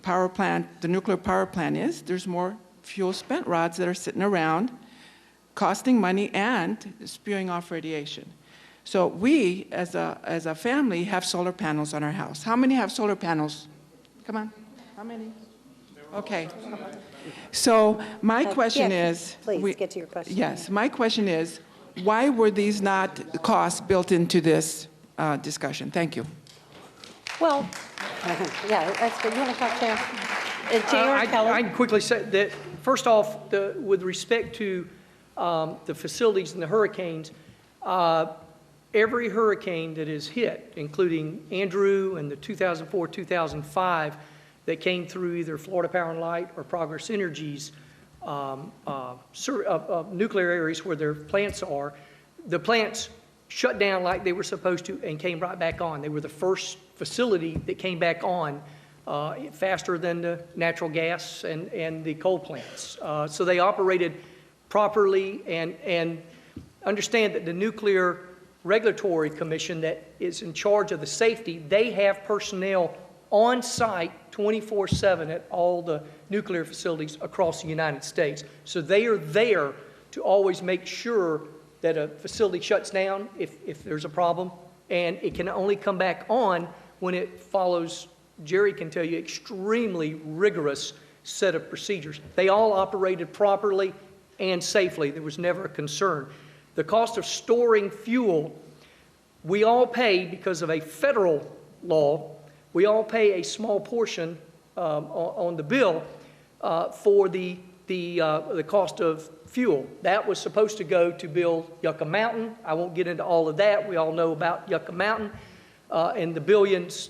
power plant, the nuclear power plant is, there's more fuel-spent rods that are sitting around, costing money and spewing off radiation. So we, as a family, have solar panels on our house. How many have solar panels? Come on, how many? Okay. So my question is... Please, get to your question. Yes, my question is, why were these not costs built into this discussion? Thank you. Well, yeah, that's good. You want to talk, Chair? Chair Keller? I can quickly say that, first off, with respect to the facilities and the hurricanes, every hurricane that is hit, including Andrew and the 2004-2005 that came through either Florida Power and Light or Progress Energy's nuclear areas where their plants are, the plants shut down like they were supposed to and came right back on. They were the first facility that came back on faster than the natural gas and the coal plants. So they operated properly, and understand that the Nuclear Regulatory Commission that is in charge of the safety, they have personnel on site 24/7 at all the nuclear facilities across the United States. So they are there to always make sure that a facility shuts down if there's a problem, and it can only come back on when it follows, Jerry can tell you, extremely rigorous set of procedures. They all operated properly and safely. There was never a concern. The cost of storing fuel, we all pay because of a federal law. We all pay a small portion on the bill for the cost of fuel. That was supposed to go to build Yucca Mountain. I won't get into all of that. We all know about Yucca Mountain and the billions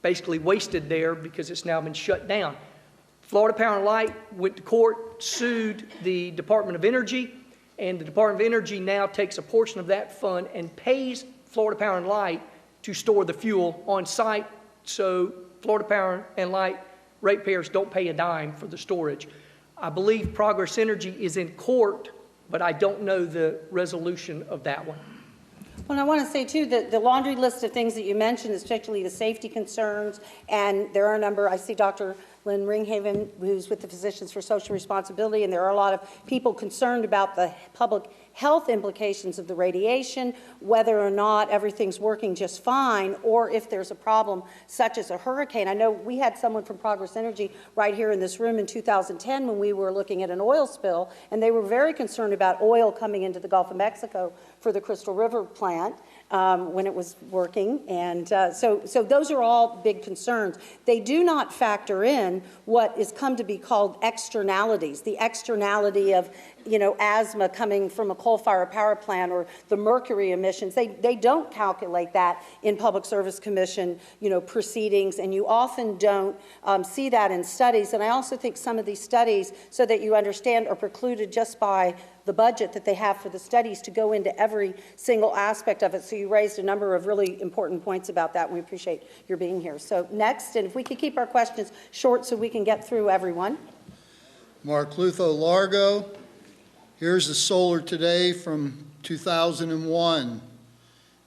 basically wasted there because it's now been shut down. Florida Power and Light went to court, sued the Department of Energy, and the Department of Energy now takes a portion of that fund and pays Florida Power and Light to store the fuel on site, so Florida Power and Light ratepayers don't pay a dime for the storage. I believe Progress Energy is in court, but I don't know the resolution of that one. Well, I want to say, too, that the laundry list of things that you mentioned, especially the safety concerns, and there are a number, I see Dr. Lynn Ringhaven, who's with the Physicians for Social Responsibility, and there are a lot of people concerned about the public health implications of the radiation, whether or not everything's working just fine, or if there's a problem such as a hurricane. I know we had someone from Progress Energy right here in this room in 2010 when we were looking at an oil spill, and they were very concerned about oil coming into the Gulf of Mexico for the Crystal River plant when it was working. And so those are all big concerns. They do not factor in what is come to be called externalities, the externality of asthma coming from a coal-fired power plant or the mercury emissions. They don't calculate that in Public Service Commission, proceedings, and you often don't see that in studies. And I also think some of these studies, so that you understand, are precluded just by the budget that they have for the studies to go into every single aspect of it. So you raised a number of really important points about that, and we appreciate your being here. So next, and if we could keep our questions short so we can get through everyone. Mark Lutho, Largo. Here's the solar today from 2001,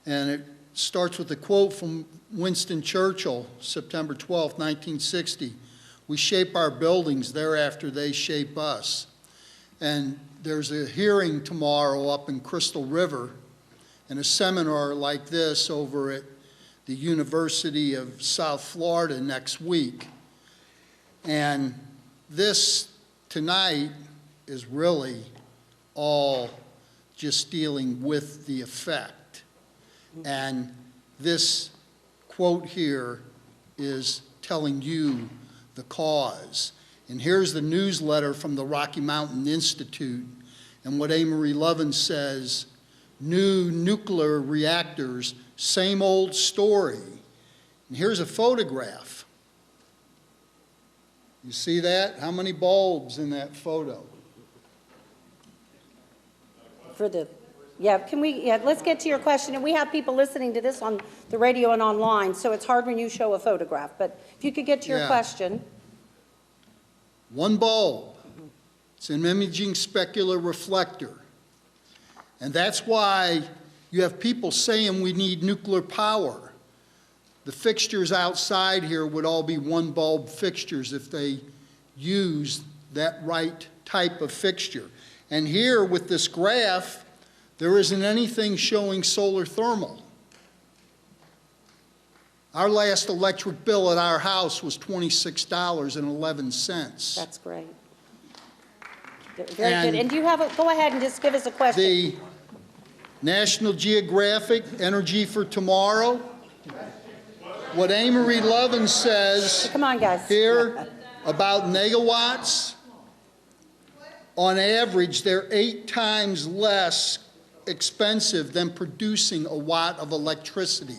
and it starts with a quote from Winston Churchill, September 12, 1960. We shape our buildings, thereafter they shape us. And there's a hearing tomorrow up in Crystal River and a seminar like this over at the University of South Florida next week. And this tonight is really all just dealing with the effect. And this quote here is telling you the cause. And here's the newsletter from the Rocky Mountain Institute, and what Amory Lovin says: new nuclear reactors, same old story. And here's a photograph. You see that? How many bulbs in that photo? Let's get to your question. And we have people listening to this on the radio and online, so it's hard when you show a photograph. But if you could get to your question. One bulb. It's an imaging specular reflector. And that's why you have people saying we need nuclear power. The fixtures outside here would all be one bulb fixtures if they use that right type of fixture. And here with this graph, there isn't anything showing solar thermal. Our last electric bill at our house was $26.11. That's great. Very good. And do you have go ahead and just give us a question. The National Geographic Energy for Tomorrow, what Amory Lovin says Come on, guys. here about megawatts, on average, they're 8 times less expensive than producing a watt of electricity.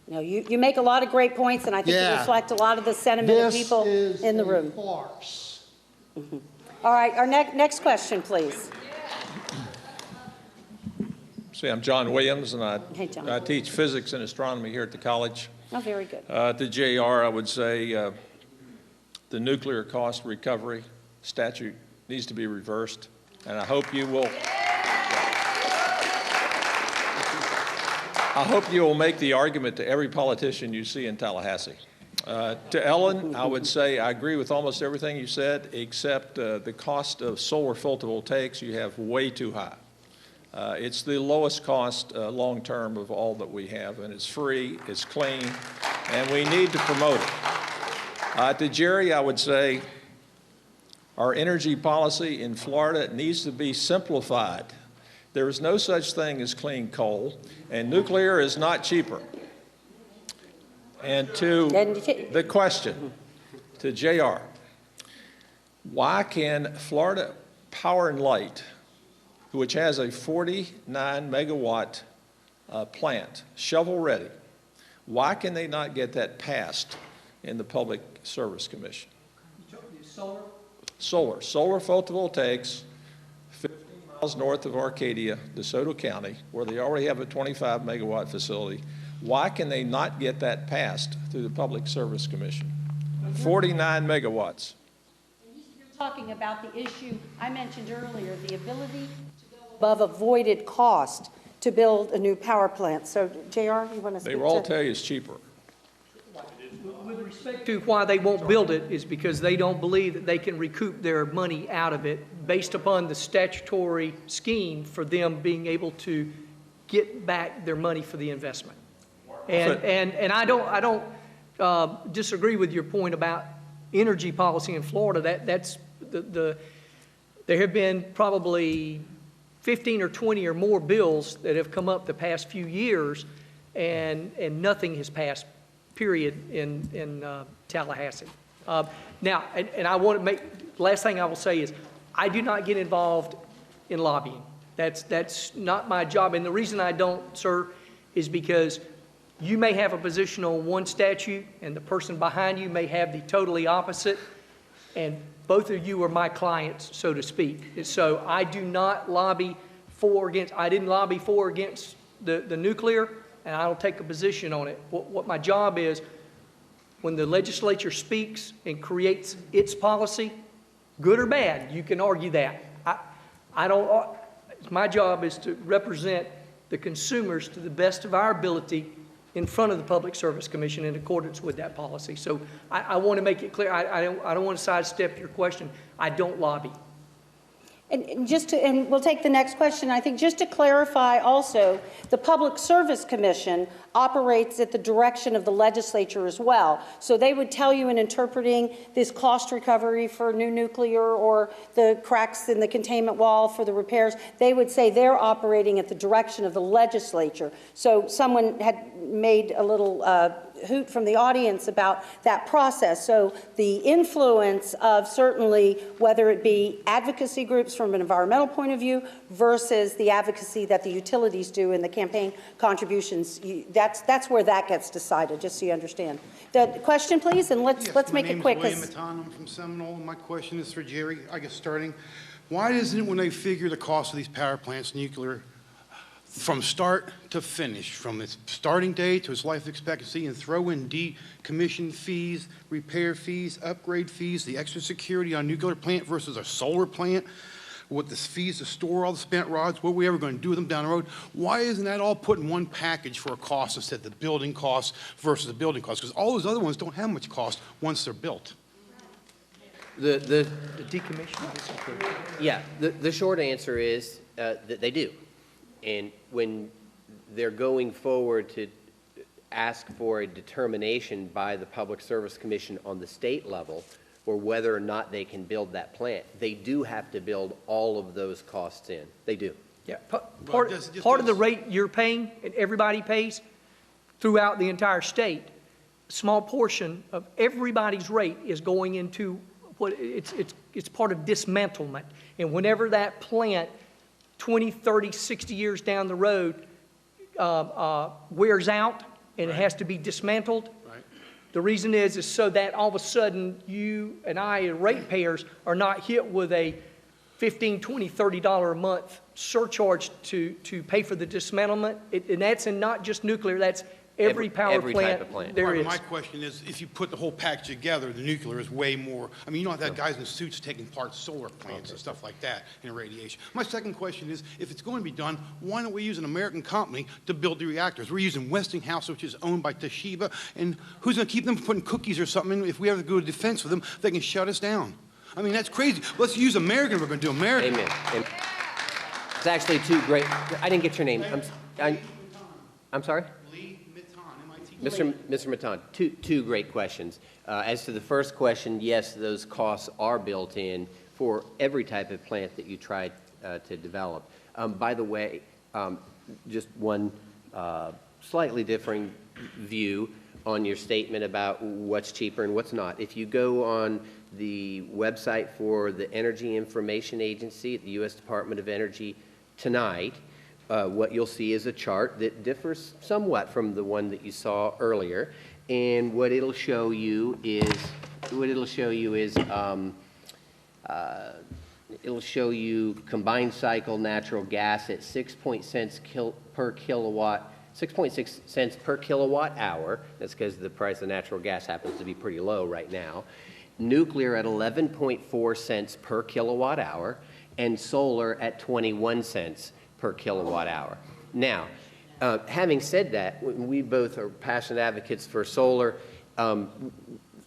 No, you make a lot of great points, and I think you reflect a lot of the sentiment of people in the room. This is a farce. Mm-hmm. All right, our next question, please. See, I'm John Williams, and I John. teach physics and astronomy here at the college. Oh, very good. To JR, I would say the nuclear cost recovery statute needs to be reversed, and I hope you will. I hope you will make the argument to every politician you see in Tallahassee. To Ellen, I would say I agree with almost everything you said, except the cost of solar photovoltaics you have way too high. It's the lowest cost long-term of all that we have, and it's free, it's clean, and we need to promote it. To Jerry, I would say our energy policy in Florida needs to be simplified. There is no such thing as clean coal, and nuclear is not cheaper. And to the question, to JR, why can Florida Power and Light, which has a 49 megawatt plant, shovel ready, why can they not get that passed in the Public Service Commission? Solar photovoltaics, 15 miles north of Arcadia, DeSoto County, where they already have a 25 megawatt facility. Why can they not get that passed through the Public Service Commission? 49 megawatts. You're talking about the issue I mentioned earlier, the ability to go above avoided cost to build a new power plant. So, JR, you want to speak They will all tell you it's cheaper. With respect to why they won't build it is because they don't believe that they can recoup their money out of it based upon the statutory scheme for them being able to get back their money for the investment. And I don't disagree with your point about energy policy in Florida. That's there have been probably 15 or 20 or more bills that have come up the past few years, and nothing has passed, period, in Tallahassee. Now, and I want to make, last thing I will say is, I do not get involved in lobbying. That's not my job, and the reason I don't, sir, is because you may have a position on one statute, and the person behind you may have the totally opposite, and both of you are my clients, so to speak. And so I do not lobby for or against, I didn't lobby for or against the nuclear, and I don't take a position on it. What my job is, when the legislature speaks and creates its policy, good or bad, you can argue that. My job is to represent the consumers to the best of our ability in front of the Public Service Commission in accordance with that policy. So I want to make it clear, I don't want to sidestep your question. I don't lobby. And we'll take the next question. I think just to clarify also, the Public Service Commission operates at the direction of the legislature as well. So they would tell you in interpreting this cost recovery for new nuclear or the cracks in the containment wall for the repairs, they would say they're operating at the direction of the legislature. So someone had made a little hoot from the audience about that process. So the influence of certainly whether it be advocacy groups from an environmental point of view versus the advocacy that the utilities do in the campaign contributions, that's where that gets decided, just so you understand. The question, please, and let's make it quick. My name is William Matton. I'm from Seminole. My question is for Jerry. I guess starting, why isn't it when they figure the cost of these power plants, nuclear, from start to finish, from its starting date to its life expectancy, and throw in decommission fees, repair fees, upgrade fees, the extra security on a nuclear plant versus a solar plant, what the fees to store all the spent rods, what are we ever going to do with them down the road? Why isn't that all put in one package for a cost instead of the building costs versus the building costs? Because all those other ones don't have much cost once they're built. The decommissioning. Yeah, the short answer is that they do. And when they're going forward to ask for a determination by the Public Service Commission on the state level or whether or not they can build that plant, they do have to build all of those costs in. They do. Yeah, part of the rate you're paying and everybody pays throughout the entire state, a small portion of everybody's rate is going into what it's part of dismantlement. And whenever that plant 20, 30, 60 years down the road wears out and it has to be dismantled. Right. The reason is so that all of a sudden you and I, ratepayers, are not hit with a $15, $20, $30 a month surcharge to pay for the dismantlement. And that's in not just nuclear, that's every power plant type of plant there is. My question is, if you put the whole package together, the nuclear is way more. I mean, you don't have that guys in suits taking apart solar plants and stuff like that in radiation. My second question is, if it's going to be done, why don't we use an American company to build the reactors? We're using Westinghouse, which is owned by Toshiba, and who's going to keep them from putting cookies or something? If we ever go to defense with them, they can shut us down. I mean, that's crazy. Let's use American if we're going to do American. Amen. It's actually two great. I didn't get your name. I'm sorry? Mr. Matton, two great questions. As to the first question, yes, those costs are built in for every type of plant that you try to develop. By the way, just one slightly differing view on your statement about what's cheaper and what's not. If you go on the website for the Energy Information Agency at the U.S. Department of Energy tonight, what you'll see is a chart that differs somewhat from the one that you saw earlier, and what it'll show you is it'll show you combined cycle natural gas at 6.6 cents per kilowatt hour. That's because the price of natural gas happens to be pretty low right now. Nuclear at 11.4 cents per kilowatt hour, and solar at 21 cents per kilowatt hour. Now, having said that, we both are passionate advocates for solar.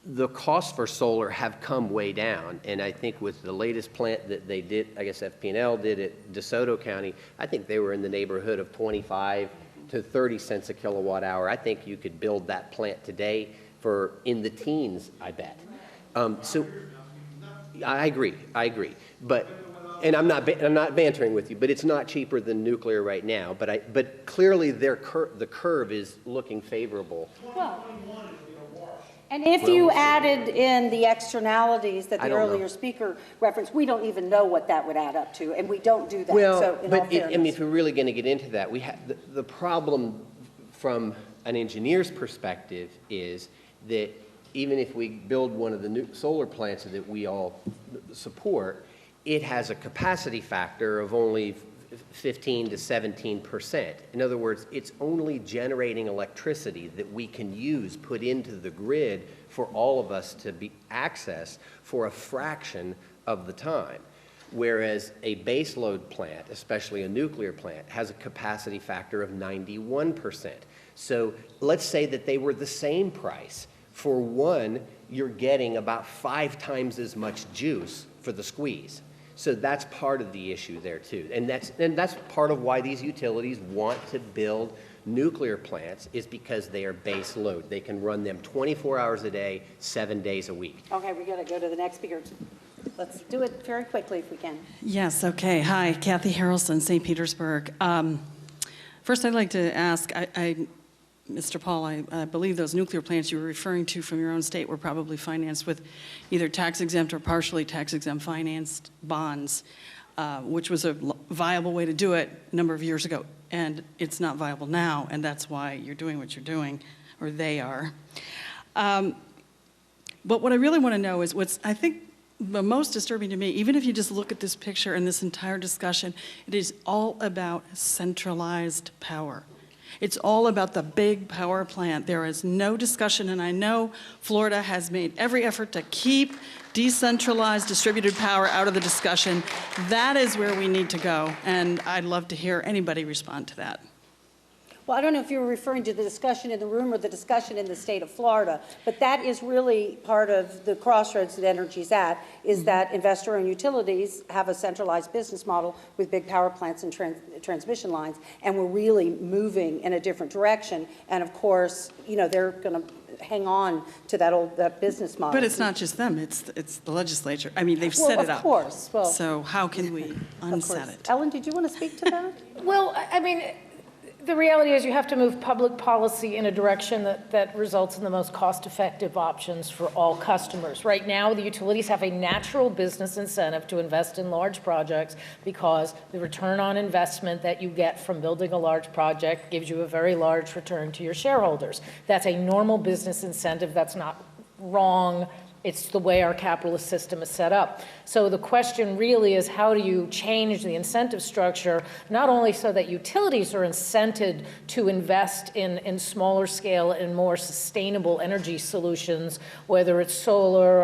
The costs for solar have come way down, and I think with the latest plant that they did, I guess FP&L did at DeSoto County, I think they were in the neighborhood of 25 to 30 cents a kilowatt hour. I think you could build that plant today for in the teens, I bet. So I agree, but, and I'm not bantering with you, but it's not cheaper than nuclear right now, but clearly the curve is looking favorable. Well, and if you added in the externalities that the earlier speaker referenced, we don't even know what that would add up to, and we don't do that. Well, so but I mean, if we're really going to get into that, we have the problem from an engineer's perspective is that even if we build one of the new solar plants that we all support, it has a capacity factor of only 15 to 17%. In other words, it's only generating electricity that we can use, put into the grid for all of us to be access for a fraction of the time. Whereas a baseload plant, especially a nuclear plant, has a capacity factor of 91%. So let's say that they were the same price. For one, you're getting about 5 times as much juice for the squeeze. So that's part of the issue there too. And that's part of why these utilities want to build nuclear plants, is because they are base load. They can run them 24 hours a day, 7 days a week. Okay, we got to go to the next speaker. Let's do it very quickly if we can. Yes, okay. Hi, Kathy Harrelson, St. Petersburg. First, I'd like to ask, Mr. Paul, I believe those nuclear plants you were referring to from your own state were probably financed with either tax-exempt or partially tax-exempt financed bonds, which was a viable way to do it a number of years ago. And it's not viable now, and that's why you're doing what you're doing, or they are. But what I really want to know is what's, I think, the most disturbing to me, even if you just look at this picture and this entire discussion, it is all about centralized power. It's all about the big power plant. There is no discussion, and I know Florida has made every effort to keep decentralized distributed power out of the discussion. That is where we need to go, and I'd love to hear anybody respond to that. Well, I don't know if you were referring to the discussion in the room or the discussion in the state of Florida, but that is really part of the crossroads that energy's at, is that investor-owned utilities have a centralized business model with big power plants and transmission lines, and we're really moving in a different direction. And of course, you know, they're going to hang on to that business model. But it's not just them, it's the legislature. I mean, they've set it up. Of course. Well, so how can we unset it? Ellen, did you want to speak to that? Well, I mean, the reality is you have to move public policy in a direction that results in the most cost-effective options for all customers. Right now, the utilities have a natural business incentive to invest in large projects because the return on investment that you get from building a large project gives you a very large return to your shareholders. That's a normal business incentive. That's not wrong. It's the way our capitalist system is set up. So the question really is, how do you change the incentive structure, not only so that utilities are incented to invest in smaller scale and more sustainable energy solutions, whether it's solar,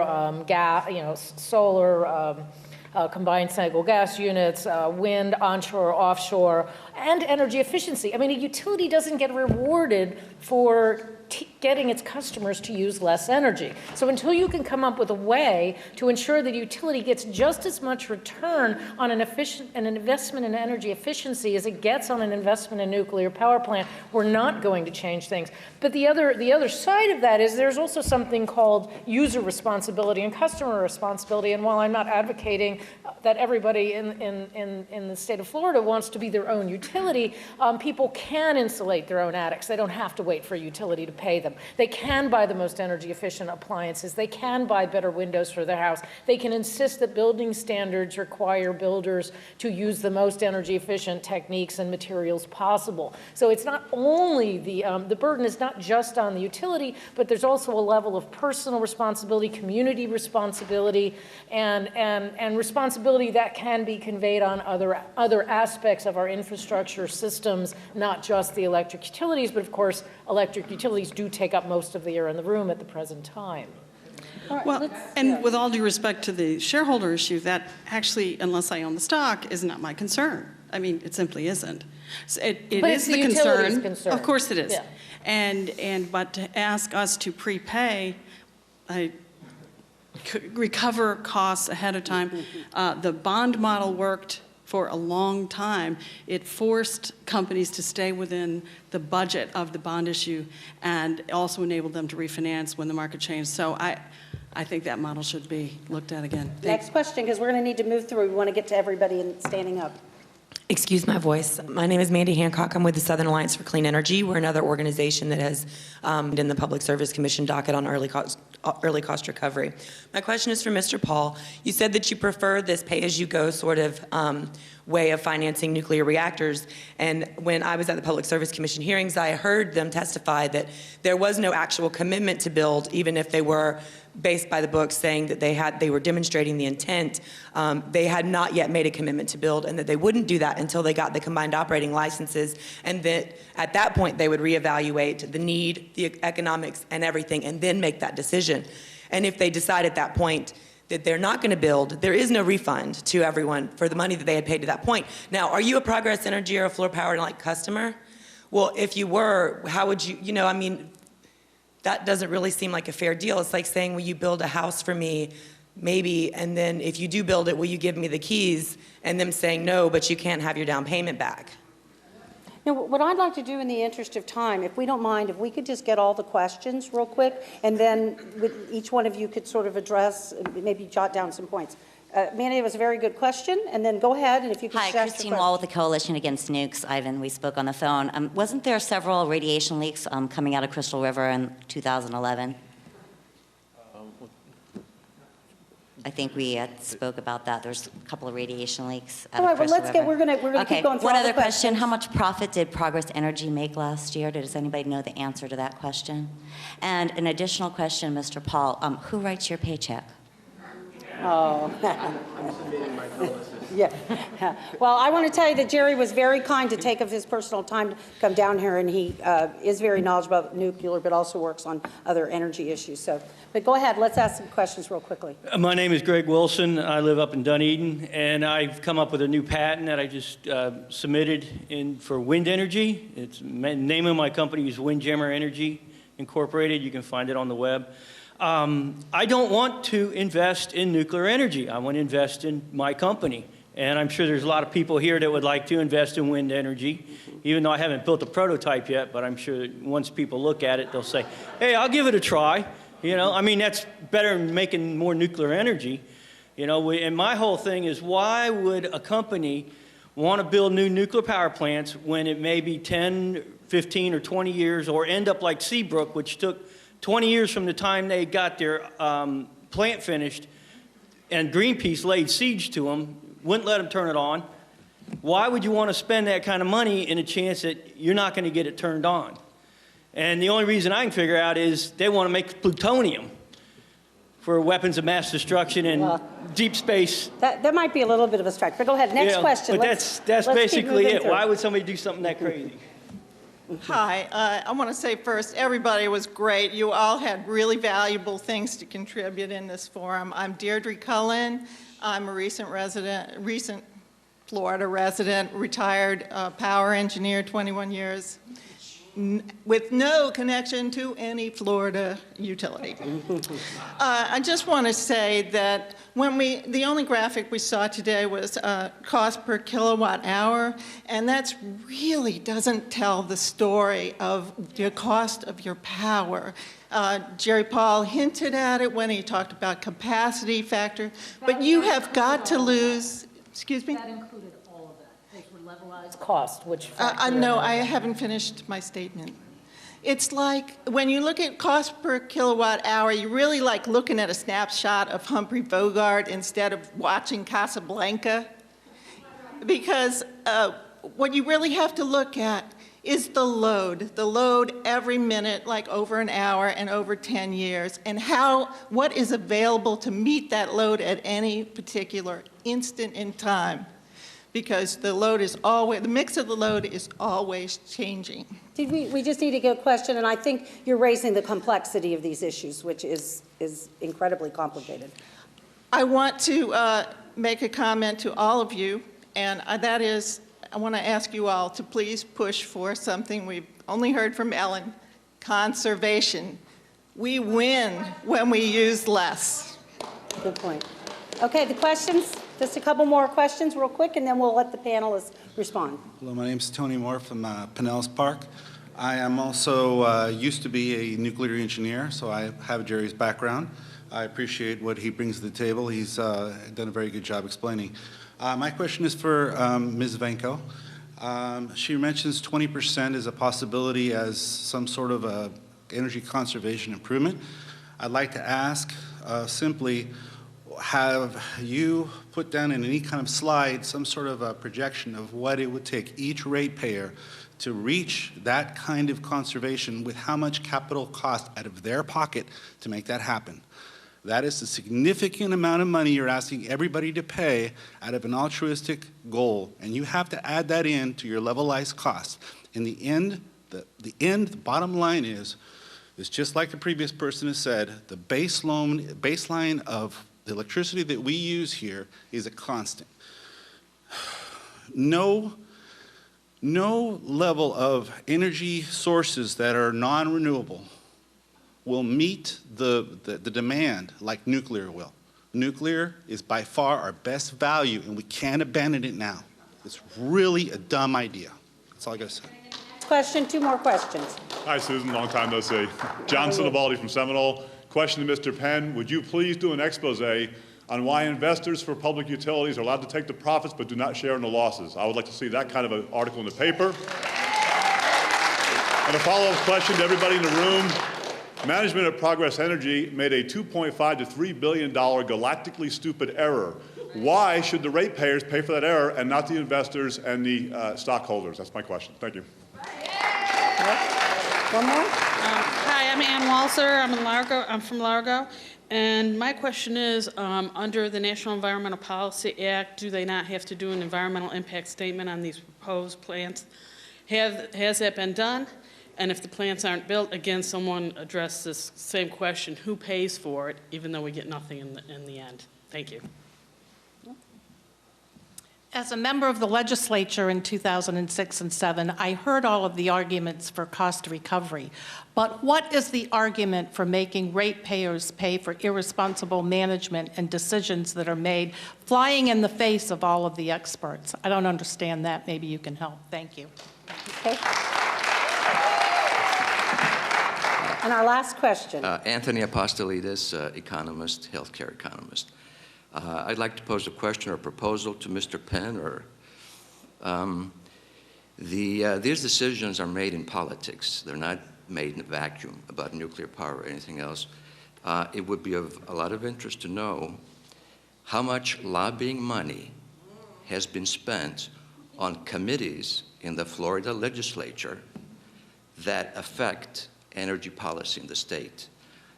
combined cycle gas units, wind, onshore, offshore, and energy efficiency. I mean, a utility doesn't get rewarded for getting its customers to use less energy. So until you can come up with a way to ensure that utility gets just as much return on an investment in energy efficiency as it gets on an investment in nuclear power plant, we're not going to change things. But the other side of that is there's also something called user responsibility and customer responsibility. And while I'm not advocating that everybody in the state of Florida wants to be their own utility, people can insulate their own attics. They don't have to wait for a utility to pay them. They can buy the most energy efficient appliances. They can buy better windows for their house. They can insist that building standards require builders to use the most energy efficient techniques and materials possible. So it's not only the burden is not just on the utility, but there's also a level of personal responsibility, community responsibility, and responsibility that can be conveyed on other aspects of our infrastructure systems, not just the electric utilities, but of course electric utilities do take up most of the air in the room at the present time. Well, and with all due respect to the shareholder issue, that actually, unless I own the stock, is not my concern. I mean, it simply isn't. So it But is it's the the utilities' concern. Of course it is. Yeah. But to ask us to prepay, recover costs ahead of time. The bond model worked for a long time. It forced companies to stay within the budget of the bond issue and also enabled them to refinance when the market changed. So I think that model should be looked at again. Next question, because we're going to need to move through. We want to get to everybody and standing up. Excuse my voice. My name is Mandy Hancock. I'm with the Southern Alliance for Clean Energy. We're another organization that has in the Public Service Commission docket on early cost recovery. My question is for Mr. Paul. You said that you prefer this pay-as-you-go sort of way of financing nuclear reactors. And when I was at the Public Service Commission hearings, I heard them testify that there was no actual commitment to build, even if they were based by the book, saying that they were demonstrating the intent. They had not yet made a commitment to build, and that they wouldn't do that until they got the combined operating licenses, and that at that point they would reevaluate the need, the economics, and everything, and then make that decision. And if they decide at that point that they're not going to build, there is no refund to everyone for the money that they had paid to that point. Now, are you a Progress Energy or a Fluor Power like customer? Well, if you were, how would you, I mean, that doesn't really seem like a fair deal. It's like saying, will you build a house for me, maybe, and then if you do build it, will you give me the keys? And them saying, no, but you can't have your down payment back. Now, what I'd like to do in the interest of time, if we don't mind, if we could just get all the questions real quick, and then each one of you could sort of address, maybe jot down some points. Mandy, it was a very good question, and then go ahead, and if you could Hi, Christine Wall with the Coalition Against Nukes. Ivan, we spoke on the phone. Wasn't there several radiation leaks coming out of Crystal River in 2011? I think we spoke about that. There's a couple of radiation leaks out of Crystal River. We're going to keep going through one all other the question. How much profit did Progress Energy make last year? Does anybody know the answer to that question? And an additional question, Mr. Paul, who writes your paycheck? Oh. Yeah. Well, I want to tell you that Jerry was very kind to take of his personal time to come down here, and he is very knowledgeable about nuclear, but also works on other energy issues. So, but go ahead. Let's ask some questions real quickly. My name is Greg Wilson. I live up in Dunedin, and I've come up with a new patent that I just submitted in for wind energy. It's name of my company is Windjammer Energy Incorporated. You can find it on the web. I don't want to invest in nuclear energy. I want to invest in my company. And I'm sure there's a lot of people here that would like to invest in wind energy, even though I haven't built a prototype yet, but I'm sure that once people look at it, they'll say, hey, I'll give it a try. I mean, that's better than making more nuclear energy. And my whole thing is, why would a company want to build new nuclear power plants when it may be 10, 15, or 20 years, or end up like Seabrook, which took 20 years from the time they got their plant finished, and Greenpeace laid siege to them, wouldn't let them turn it on. Why would you want to spend that kind of money in a chance that you're not going to get it turned on? And the only reason I can figure out is they want to make plutonium for weapons of mass destruction and deep space. That might be a little bit of a stretch, but go ahead. Next question. But that's basically it. Why would somebody do something that crazy? Hi, I want to say first, everybody was great. You all had really valuable things to contribute in this forum. I'm Deirdre Cullen. I'm a recent Florida resident, retired power engineer, 21 years, with no connection to any Florida utility. I just want to say that the only graphic we saw today was cost per kilowatt hour, and that's really doesn't tell the story of the cost of your power. Jerry Paul hinted at it when he talked about capacity factor, but you have got to lose, excuse me? That included all of that. Those were levelized cost, which no, I haven't finished my statement. It's like when you look at cost per kilowatt hour, you really like looking at a snapshot of Humphrey Bogart instead of watching Casablanca. Because what you really have to look at is the load every minute, like over an hour and over 10 years, and what is available to meet that load at any particular instant in time. Because the mix of the load is always changing. We just need to get a question, and I think you're raising the complexity of these issues, which is incredibly complicated. I want to make a comment to all of you, and that is, I want to ask you all to please push for something we've only heard from Ellen, conservation. We win when we use less. Good point. Okay, the questions, just a couple more questions real quick, and then we'll let the panelists respond. Hello, my name is Tony Moore from Pinellas Park. I am also used to be a nuclear engineer, so I have Jerry's background. I appreciate what he brings to the table. He's done a very good job explaining. My question is for Ms. Vancko. She mentions 20% as a possibility as some sort of a energy conservation improvement. I'd like to ask simply, have you put down in any kind of slide some sort of a projection of what it would take each ratepayer to reach that kind of conservation with how much capital cost out of their pocket to make that happen? That is a significant amount of money you're asking everybody to pay out of an altruistic goal, and you have to add that in to your levelized costs. In the end, the bottom line is just like the previous person has said, the baseline of the electricity that we use here is a constant. No level of energy sources that are non-renewable will meet the demand like nuclear will. Nuclear is by far our best value, and we can't abandon it now. It's really a dumb idea. That's all I got to say. Question, two more questions. Hi, Susan, long time no see. John Sinabaldi from Seminole. Question to Mr. Penn, would you please do an expose on why investors for public utilities are allowed to take the profits but do not share in the losses? I would like to see that kind of an article in the paper. And a follow-up question to everybody in the room. Management at Progress Energy made a $2.5 to $3 billion galactically stupid error. Why should the ratepayers pay for that error and not the investors and the stockholders? That's my question. Thank you. One more? Hi, I'm Ann Walser. I'm from Largo. And my question is, under the National Environmental Policy Act, do they not have to do an environmental impact statement on these proposed plants? Has that been done? And if the plants aren't built, again, someone addressed this same question, who pays for it, even though we get nothing in the end? Thank you. As a member of the legislature in 2006 and 7, I heard all of the arguments for cost recovery. But what is the argument for making ratepayers pay for irresponsible management and decisions that are made flying in the face of all of the experts? I don't understand that. Maybe you can help. Thank you. Okay. And our last question. Anthony Apostolides, economist, healthcare economist. I'd like to pose a question or proposal to Mr. Penn. These decisions are made in politics. They're not made in a vacuum about nuclear power or anything else. It would be of a lot of interest to know how much lobbying money has been spent on committees in the Florida Legislature that affect energy policy in the state,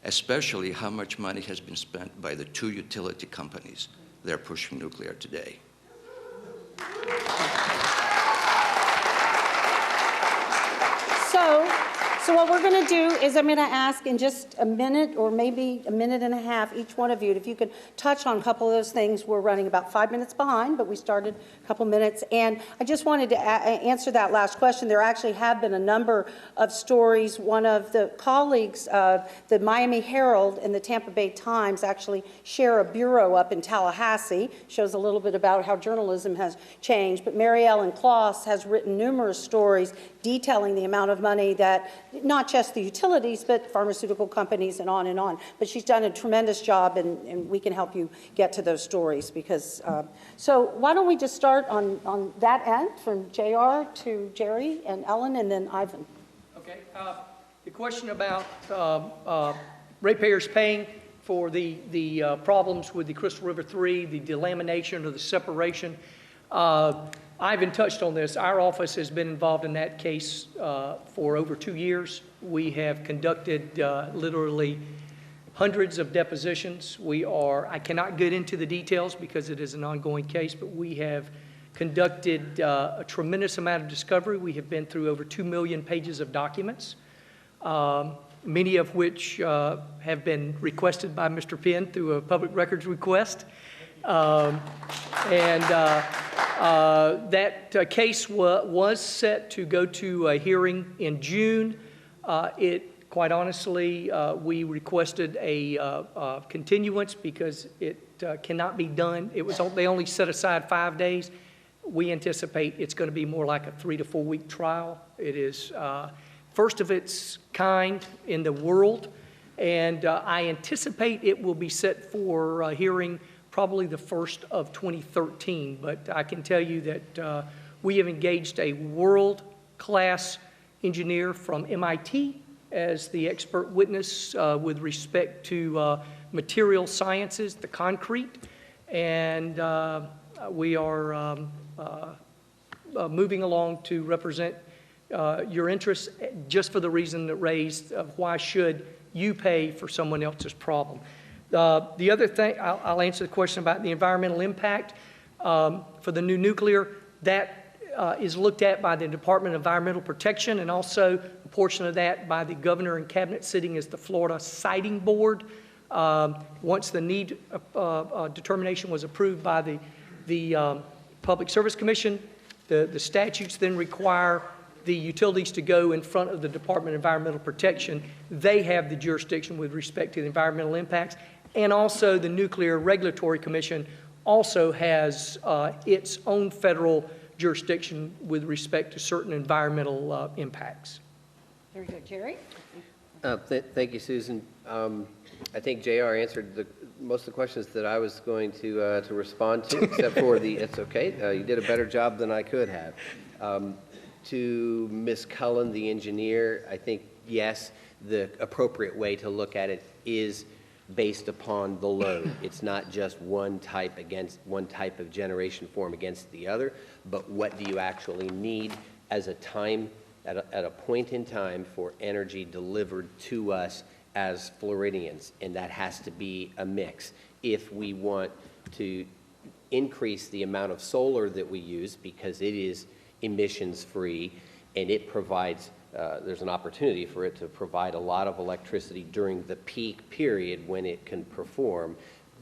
especially how much money has been spent by the two utility companies that are pushing nuclear today. So what we're going to do is I'm going to ask in just a minute or maybe a minute and a half, each one of you, if you could touch on a couple of those things. We're running about 5 minutes behind, but we started a couple minutes. And I just wanted to answer that last question. There actually have been a number of stories. One of the colleagues, the Miami Herald and the Tampa Bay Times actually share a bureau up in Tallahassee. Shows a little bit about how journalism has changed. But Mary Ellen Kloss has written numerous stories detailing the amount of money that not just the utilities, but pharmaceutical companies and on and on. But she's done a tremendous job, and we can help you get to those stories. Because so why don't we just start on that end, from JR to Jerry and Ellen, and then Ivan. Okay. The question about ratepayers paying for the problems with the Crystal River 3, the delamination or the separation. Ivan touched on this. Our office has been involved in that case for over 2 years. We have conducted literally hundreds of depositions. I cannot get into the details because it is an ongoing case, but we have conducted a tremendous amount of discovery. We have been through over 2 million pages of documents, many of which have been requested by Mr. Penn through a public records request. That case was set to go to a hearing in June. Quite honestly, we requested a continuance because it cannot be done. They only set aside 5 days. We anticipate it's going to be more like a 3 to 4 week trial. It is first of its kind in the world, and I anticipate it will be set for hearing probably the first of 2013. But I can tell you that we have engaged a world-class engineer from MIT as the expert witness with respect to material sciences, the concrete, and we are moving along to represent your interests just for the reason that raised of why should you pay for someone else's problem. The other thing, I'll answer the question about the environmental impact for the new nuclear. That is looked at by the Department of Environmental Protection, and also a portion of that by the governor and cabinet sitting as the Florida Siting Board. Once the need determination was approved by the Public Service Commission, the statutes then require the utilities to go in front of the Department of Environmental Protection. They have the jurisdiction with respect to the environmental impacts, and also the Nuclear Regulatory Commission also has its own federal jurisdiction with respect to certain environmental impacts. Very good. Jerry? Thank you, Susan. I think JR answered most of the questions that I was going to respond to, except for it's okay, you did a better job than I could have. To Ms. Cullen, the engineer, I think, yes, the appropriate way to look at it is based upon the load. It's not just one type of generation form against the other, but what do you actually need as a time, at a point in time for energy delivered to us as Floridians, and that has to be a mix. If we want to increase the amount of solar that we use because it is emissions free and it provides there's an opportunity for it to provide a lot of electricity during the peak period when it can perform,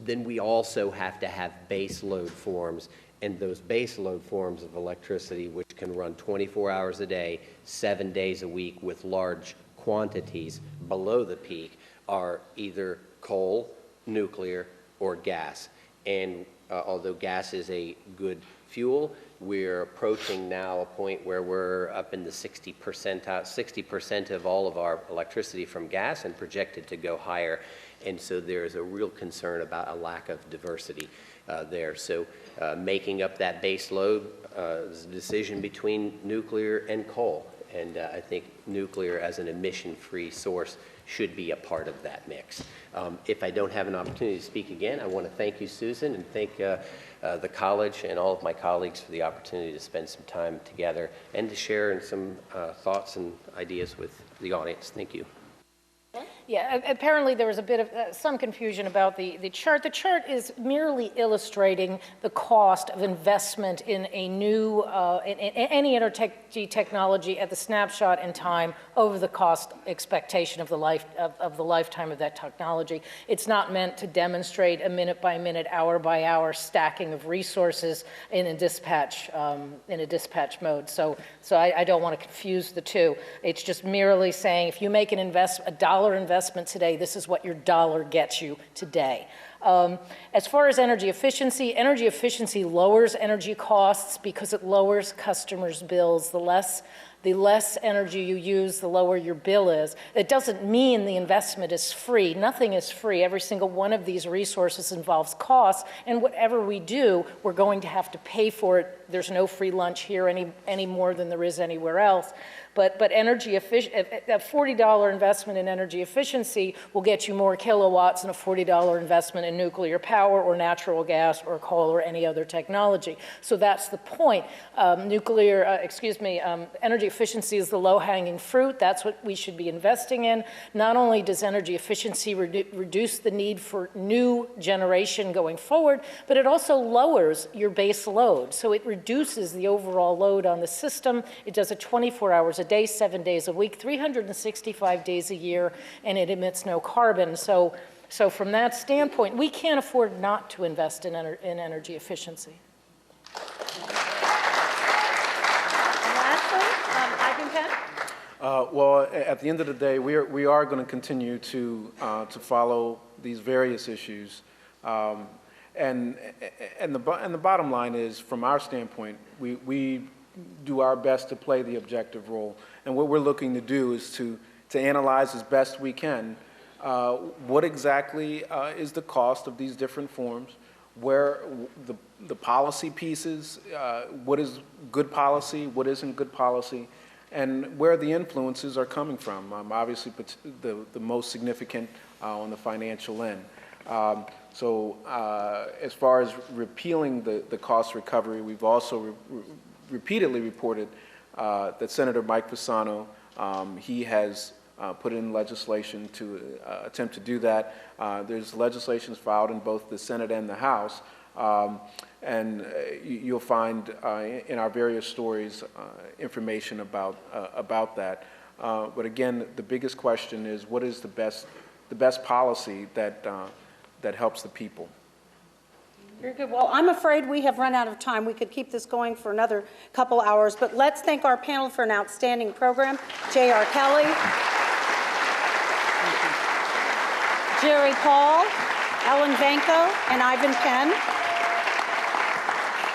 then we also have to have base load forms, and those base load forms of electricity, which can run 24 hours a day, 7 days a week with large quantities below the peak, are either coal, nuclear, or gas. And although gas is a good fuel, we're approaching now a point where we're up in the 60% of all of our electricity from gas and projected to go higher. And so there's a real concern about a lack of diversity there. So making up that base load is a decision between nuclear and coal. And I think nuclear as an emission-free source should be a part of that mix. If I don't have an opportunity to speak again, I want to thank you, Susan, and thank the college and all of my colleagues for the opportunity to spend some time together and to share some thoughts and ideas with the audience. Thank you. Yeah, apparently there was a bit of some confusion about the chart. The chart is merely illustrating the cost of investment in a new, in any energy technology at the snapshot in time over the cost expectation of the lifetime of that technology. It's not meant to demonstrate a minute by minute, hour by hour stacking of resources in a dispatch mode. So I don't want to confuse the two. It's just merely saying if you make a dollar investment today, this is what your dollar gets you today. As far as energy efficiency lowers energy costs because it lowers customers' bills. The less energy you use, the lower your bill is. It doesn't mean the investment is free. Nothing is free. Every single one of these resources involves costs, and whatever we do, we're going to have to pay for it. There's no free lunch here any more than there is anywhere else. But energy a $40 investment in energy efficiency will get you more kilowatts than a $40 investment in nuclear power or natural gas or coal or any other technology. So that's the point. Energy efficiency is the low-hanging fruit. That's what we should be investing in. Not only does energy efficiency reduce the need for new generation going forward, but it also lowers your base load. So it reduces the overall load on the system. It does it 24 hours a day, 7 days a week, 365 days a year, and it emits no carbon. So from that standpoint, we can't afford not to invest in energy efficiency. Penn? Well, at the end of the day, we are going to continue to follow these various issues, and the bottom line is, from our standpoint, we do our best to play the objective role, and what we're looking to do is to analyze as best we can what exactly is the cost of these different forms, where the policy pieces, what is good policy, what isn't good policy, and where the influences are coming from. Obviously, the most significant on the financial end. So as far as repealing the cost recovery, we've also repeatedly reported that Senator Mike Fasano, he has put in legislation to attempt to do that. There's legislation filed in both the Senate and the House. And you'll find in our various stories information about that. But again, the biggest question is, what is the best policy that helps the people? Very good. Well, I'm afraid we have run out of time. We could keep this going for another couple hours, but let's thank our panel for an outstanding program. J.R. Kelly, Jerry Paul, Ellen Vancko, and Ivan Penn.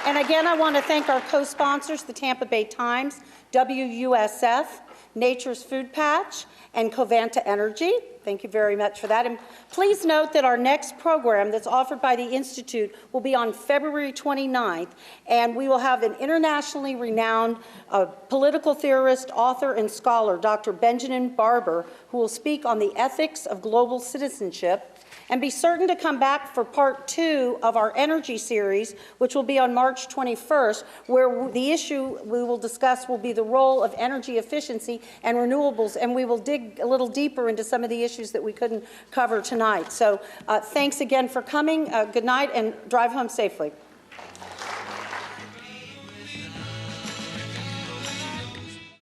And again, I want to thank our co-sponsors, the Tampa Bay Times, WUSF, Nature's Food Patch, and Covanta Energy. Thank you very much for that. And please note that our next program that's offered by the Institute will be on February 29th, and we will have an internationally renowned political theorist, author, and scholar, Dr. Benjamin Barber, who will speak on the ethics of global citizenship. And be certain to come back for part 2 of our energy series, which will be on March 21st, where the issue we will discuss will be the role of energy efficiency and renewables, and we will dig a little deeper into some of the issues that we couldn't cover tonight. So thanks again for coming. Good night, and drive home safely.